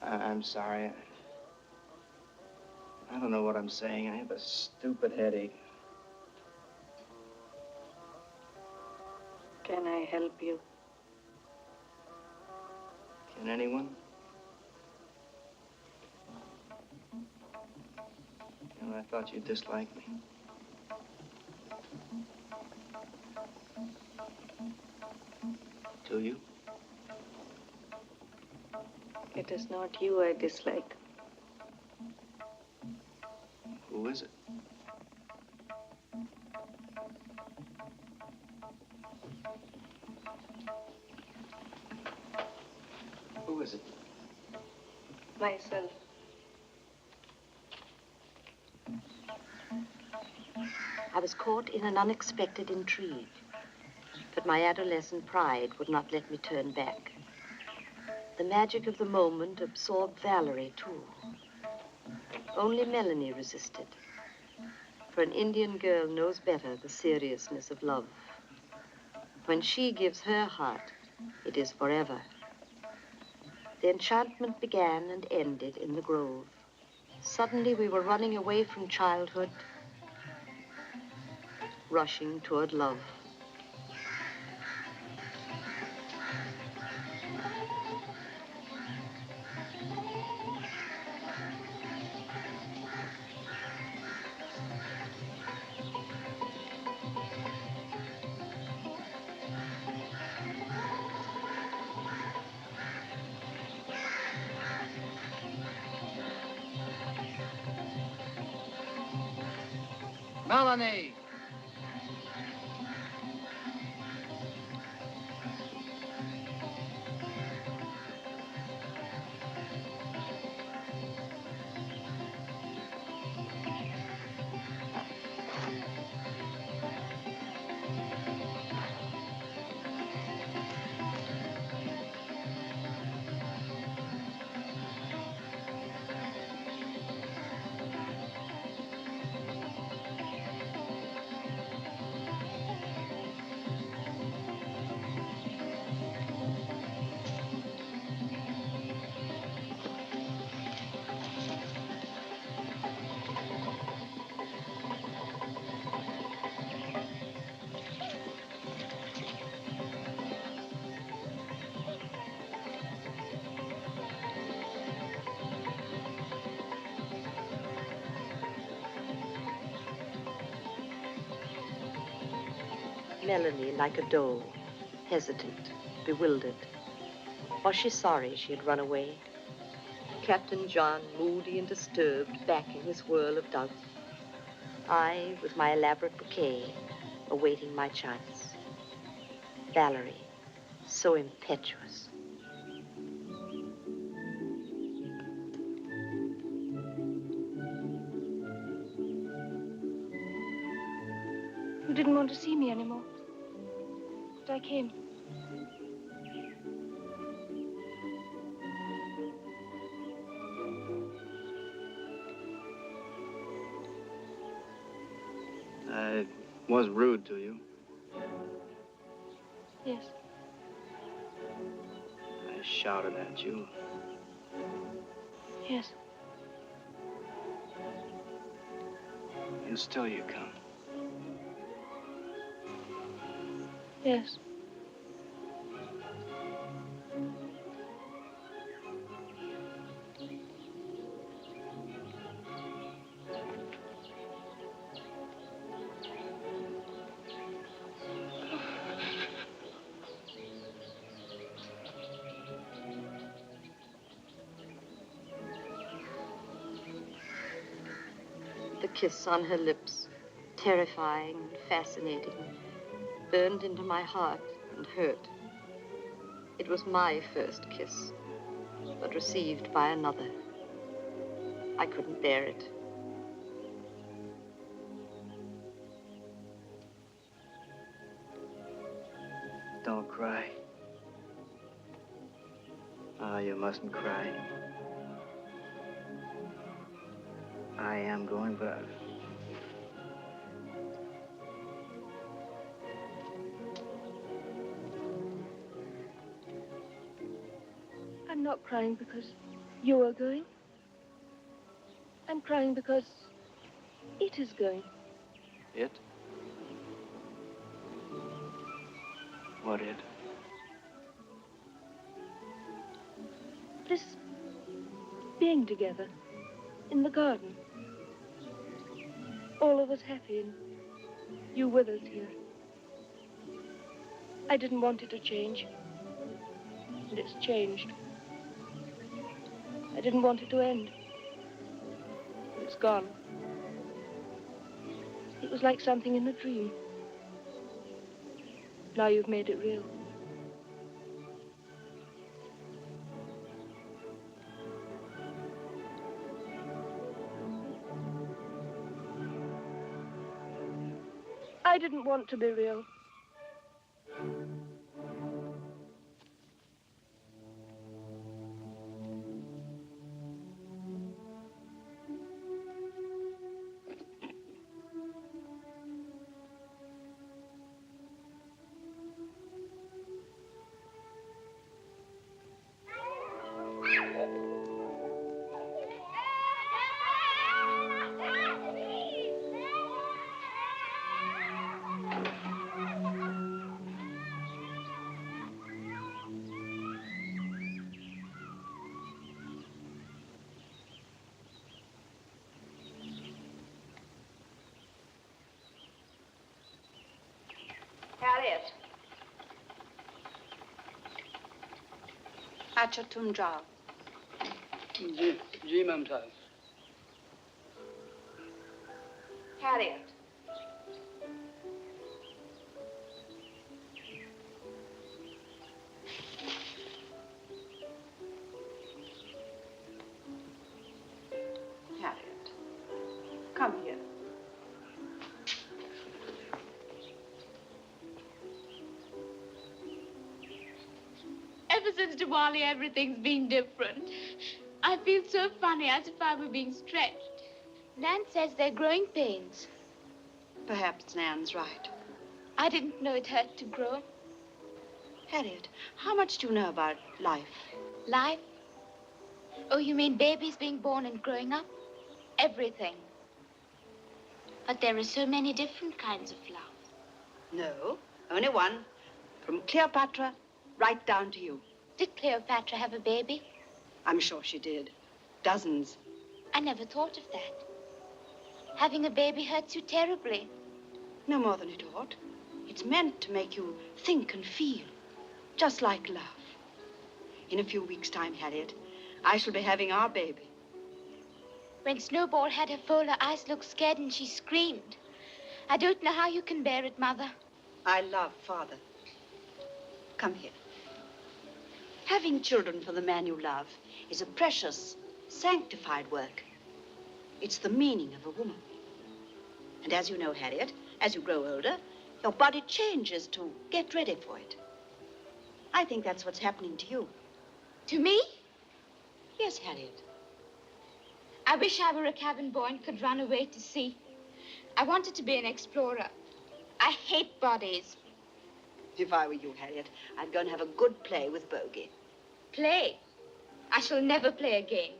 I'm sorry. I don't know what I'm saying. I have a stupid headache. Can I help you? Can anyone? Well, I thought you disliked me. Do you? It is not you I dislike. Who is it? Who is it? Myself. I was caught in an unexpected intrigue, but my adolescent pride would not let me turn back. The magic of the moment absorbed Valerie, too. Only Melanie resisted, for an Indian girl knows better the seriousness of love. When she gives her heart, it is forever. The enchantment began and ended in the grove. Suddenly we were running away from childhood, rushing toward love. Melanie! Melanie like a doe, hesitant, bewildered. Was she sorry she had run away? Captain John, moody and disturbed, back in his whirl of doubt. I, with my elaborate bouquet, awaiting my chance. Valerie, so impetuous. You didn't want to see me anymore. But I came. I was rude to you. Yes. I shouted at you. Yes. And still you come. Yes. The kiss on her lips, terrifying and fascinating, burned into my heart and hurt. It was my first kiss, but received by another. I couldn't bear it. Don't cry. Oh, you mustn't cry. I am going back. I'm not crying because you are going. I'm crying because it is going. It? What it? This being together in the garden. All of us happy and you with us here. I didn't want it to change. And it's changed. I didn't want it to end. But it's gone. It was like something in a dream. Now you've made it real. I didn't want to be real. Harriet. Acha tum jao. Ji ma'am साहब. Harriet. Harriet, come here. Ever since Diwali, everything's been different. I feel so funny, as if I were being stretched. Nan says they're growing pains. Perhaps Nan's right. I didn't know it hurt to grow. Harriet, how much do you know about life? Life? Oh, you mean babies being born and growing up? Everything. But there are so many different kinds of love. No, only one. From Cleopatra right down to you. Did Cleopatra have a baby? I'm sure she did. Dozens. I never thought of that. Having a baby hurts you terribly. No more than it ought. It's meant to make you think and feel, just like love. In a few weeks' time, Harriet, I shall be having our baby. When Snowball had her foal, her eyes looked scared and she screamed. I don't know how you can bear it, Mother. I love Father. Come here. Having children for the man you love is a precious, sanctified work. It's the meaning of a woman. And as you know, Harriet, as you grow older, your body changes to get ready for it. I think that's what's happening to you. To me? Yes, Harriet. I wish I were a cabin boy and could run away to sea. I wanted to be an explorer. I hate bodies. If I were you, Harriet, I'd go and have a good play with Bogey. Play? I shall never play again.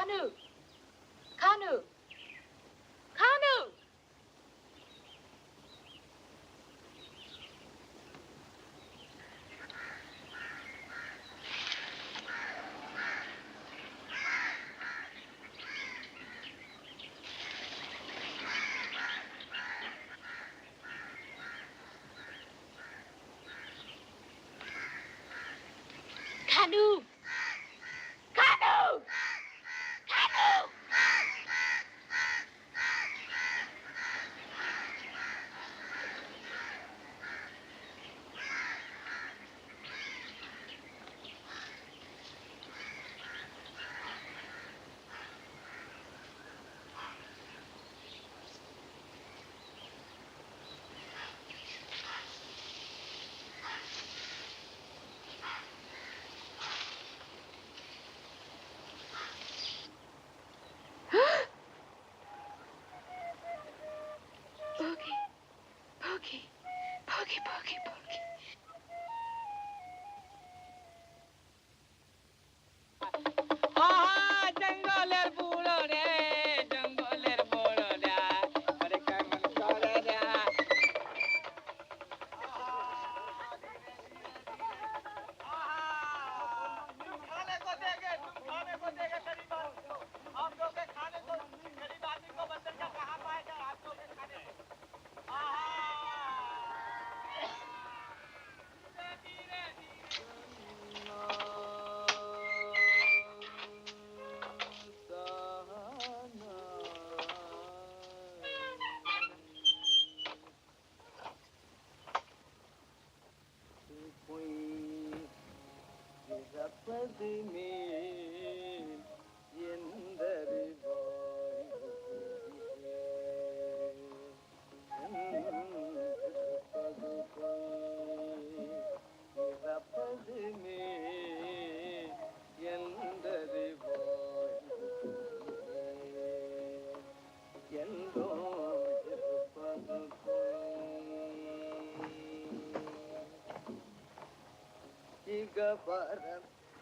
Kanu! Kanu! Kanu! Kanu! Kanu! Kanu! Pokey, Pokey, Pokey, Pokey.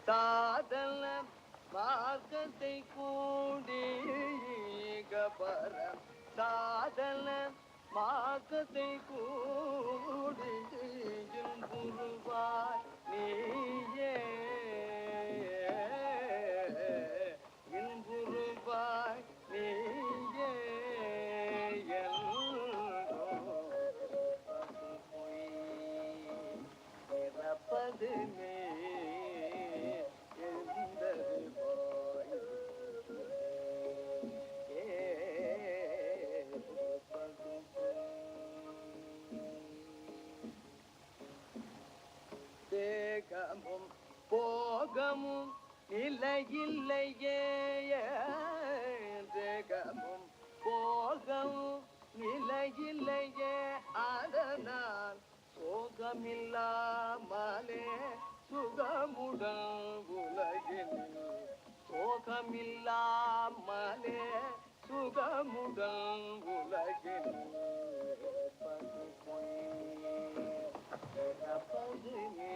சாதலம் மார்க்கத்தை கூடி கபரம் சாதலம் மார்க்கத்தை கூடி குருவாய் நீயே குருவாய் நீயே இறப்பதுமே தேகமும் போகமும் நிலையில்லையே தேகமும் போகமும் நிலையில்லையே அதனால் சோகமில்லாமலே சுகமுடன் உலகில் சோகமில்லாமலே சுகமுடன் உலகில் பதுமே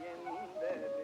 எந்தரு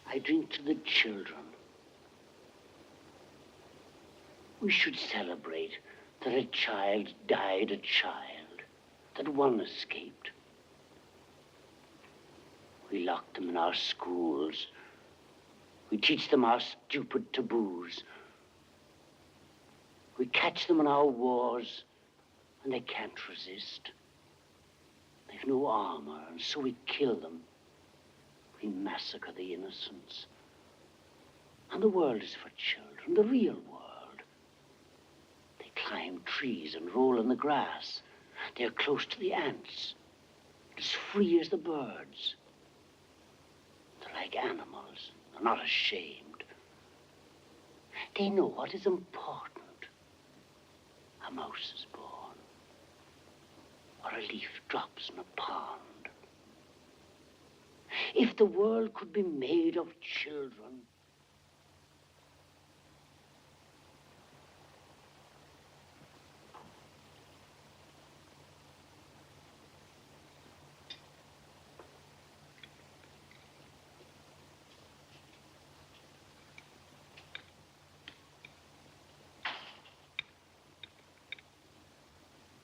I drink to the children. We should celebrate that a child died a child, that one escaped. We lock them in our schools. We teach them our stupid taboos. We catch them in our wars, and they can't resist. They've no armor, and so we kill them. We massacre the innocents. And the world is for children, the real world. They climb trees and roll in the grass. They're close to the ants, as free as the birds. They're like animals. They're not ashamed. They know what is important. A mouse is born, or a leaf drops in a pond. If the world could be made of children,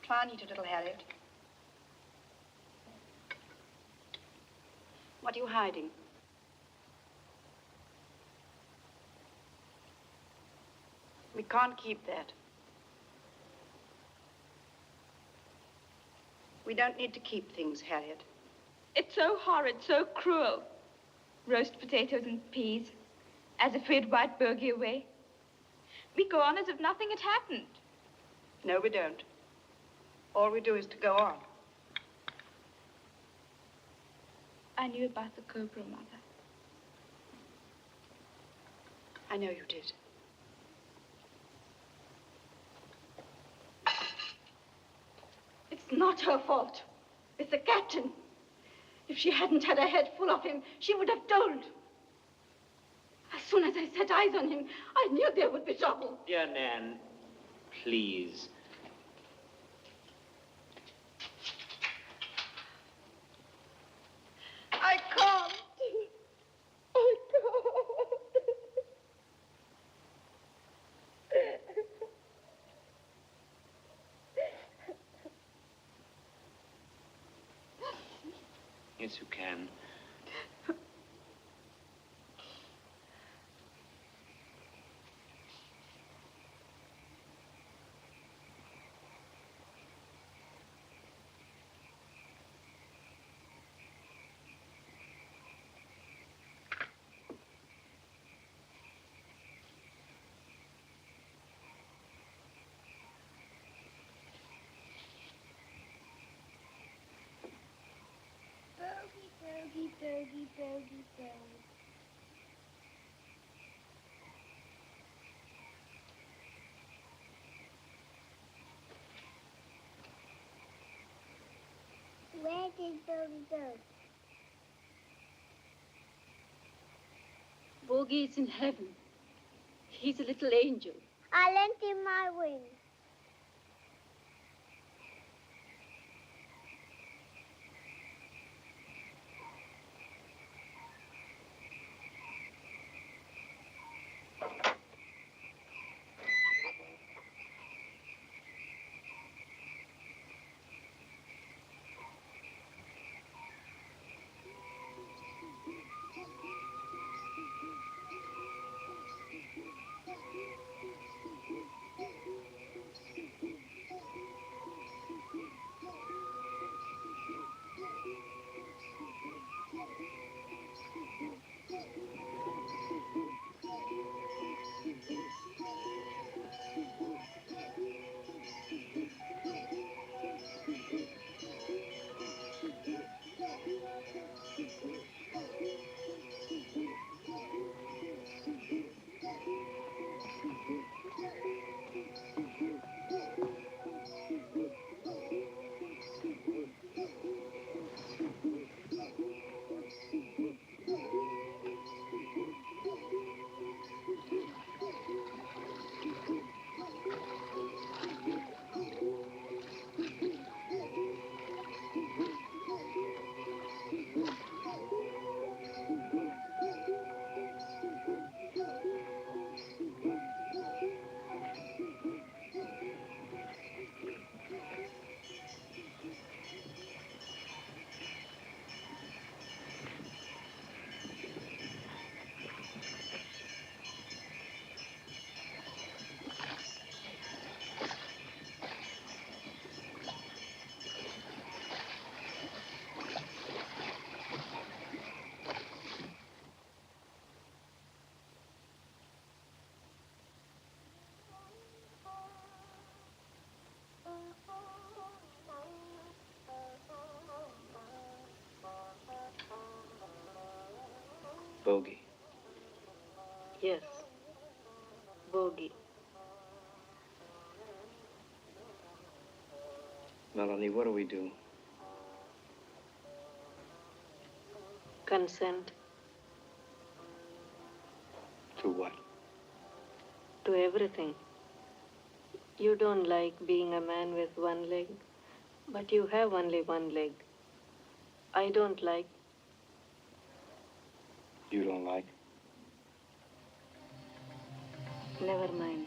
try and eat a little, Harriet. What are you hiding? We can't keep that. We don't need to keep things, Harriet. It's so horrid, so cruel. Roast potatoes and peas, as if we'd white Bergie away. We go on as if nothing had happened. No, we don't. All we do is to go on. I knew about the cobra, Mother. I know you did. It's not her fault. It's the captain. If she hadn't had her head full of him, she would have told. As soon as I set eyes on him, I knew there would be trouble. Dear Nan, please. I can't. I can't. Yes, you can. Bogey, bogey, bogey, bogey. Where did Bogey go? Bogey is in heaven. He's a little angel. I lent him my wings. Bogey. Yes. Bogey. Melanie, what do we do? Consent To what? to everything. You don't like being a man with one leg, but you have only one leg. I don't like. You don't like? Never mind.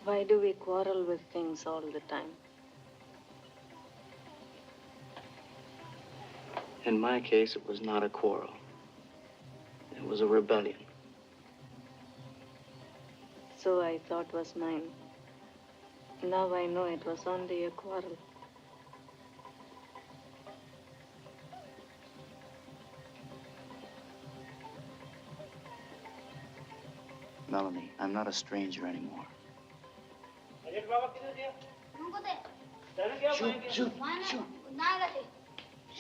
Why do we quarrel with things all the time? In my case, it was not a quarrel. It was a rebellion. So I thought was mine. Now I know it was only a quarrel. Melanie, I'm not a stranger anymore. Shoot.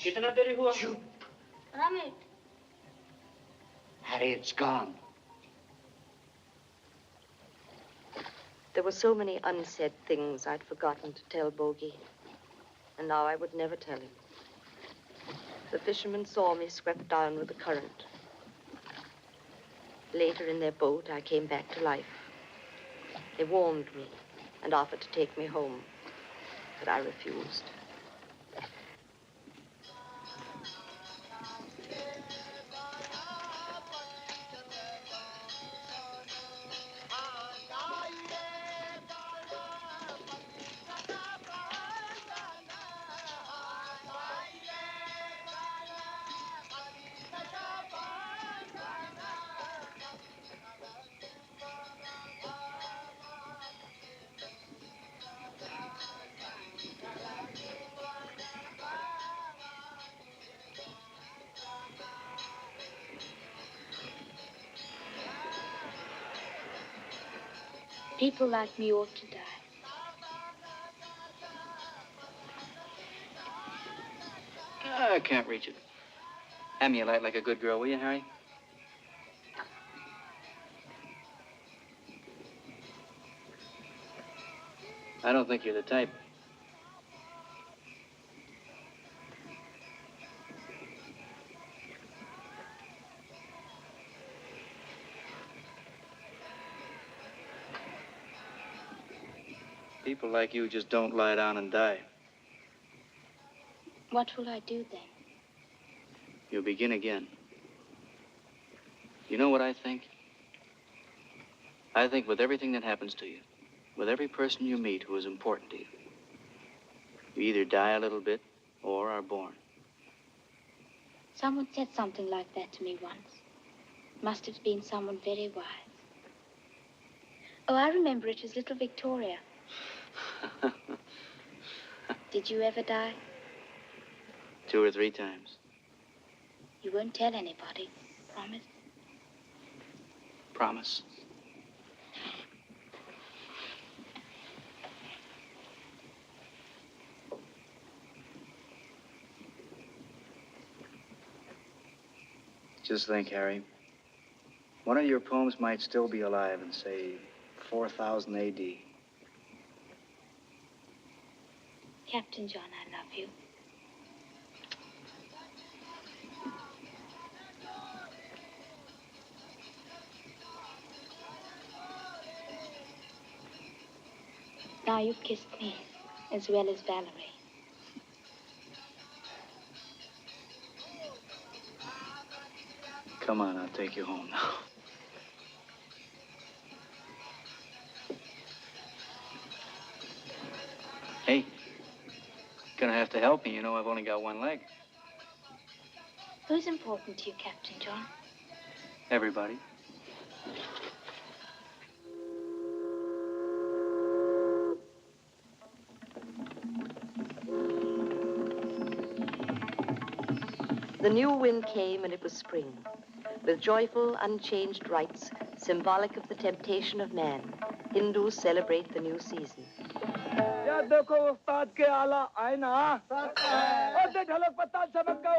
कितना देरी हुआ? Harriet's gone. There were so many unsaid things I'd forgotten to tell Bogey. And now I would never tell him. The fishermen saw me swept down with the current. Later in their boat, I came back to life. They warned me and offered to take me home, but I refused. People like me ought to die. I can't reach it. Hand me a light like a good girl, will you, Harry? I don't think you're the type. People like you just don't lie down and die. What will I do then? You'll begin again. You know what I think? I think with everything that happens to you, with every person you meet who is important to you, you either die a little bit or are born. Someone said something like that to me once. Must have been someone very wise. Oh, I remember it was little Victoria. Did you ever die? 2 or 3 times. You won't tell anybody. Promise? Promise. Just think, Harry. One of your poems might still be alive in, say, 4000 A.D. Captain John, I love you. Now you've kissed me, as well as Valerie. Come on, I'll take you home now. Hey, gonna have to help me. You know I've only got one leg. Who's important to you, Captain John? Everybody. The new wind came and it was spring. With joyful, unchanged rites, symbolic of the temptation of man, Hindus celebrate the new season. या देखो उस्ताद के आला आईना और दे ढलक पत्ता चमक का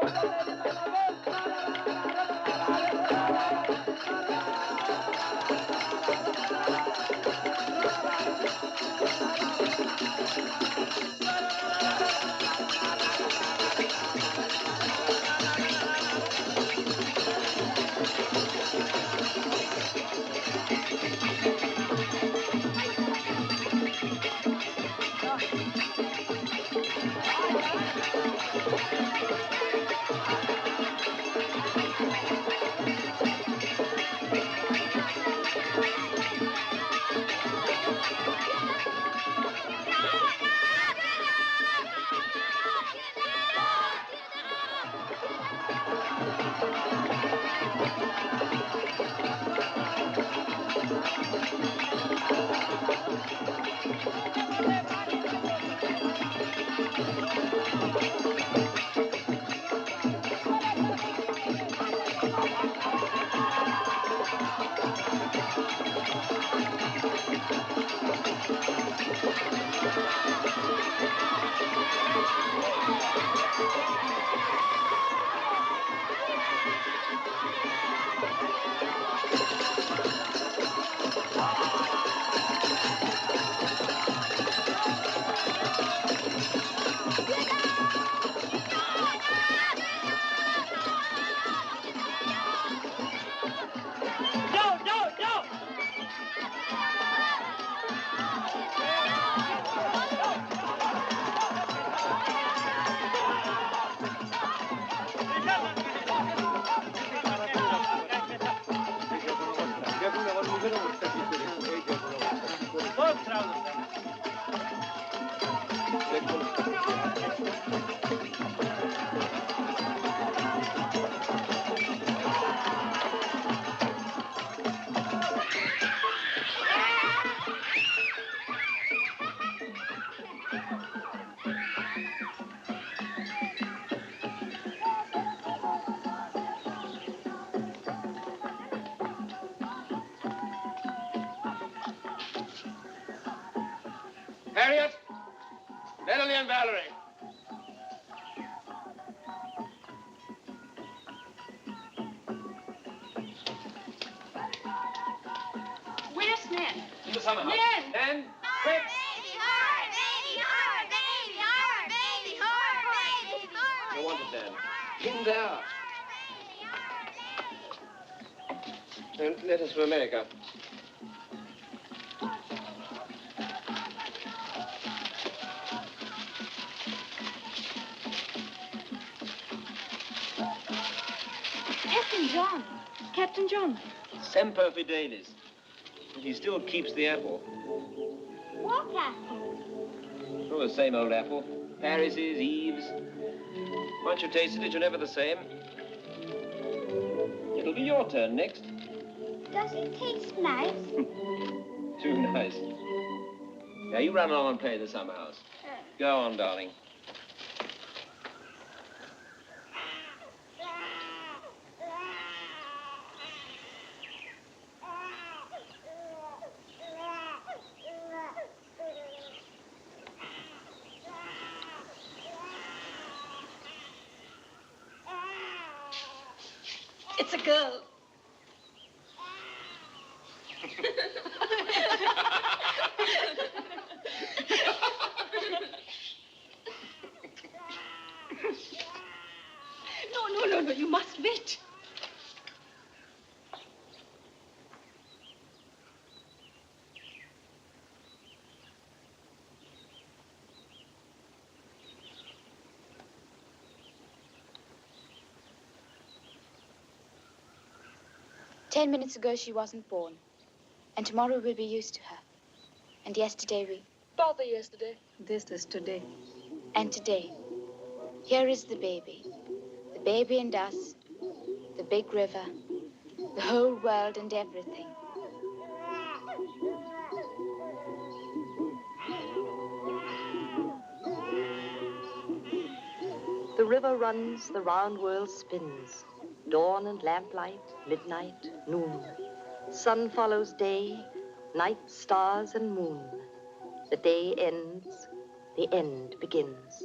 Harriet, Natalie and Valerie. Where's Nan? In the summer house. Nan! Nan, quick! I wanted Nan. In there. And let us to America. Captain John. Captain John. Semper Fidelis. He still keeps the apple. What apple? Oh, the same old apple. Paris's, Eve's. Once you tasted it, you're never the same. It'll be your turn next. Does it taste nice? Too nice. Now, you run along and play in the summer house. Go on, darling. It's a girl. No, you must wait. "10 minutes ago, she wasn't born. And tomorrow we'll be used to her. And yesterday we... Bother yesterday. This is today. And today. Here is the baby. The baby and us. The big river. The whole world and everything. The river runs, the round world spins. Dawn and lamplight, midnight, noon. Sun follows day, night, stars and moon. The day ends, the end begins.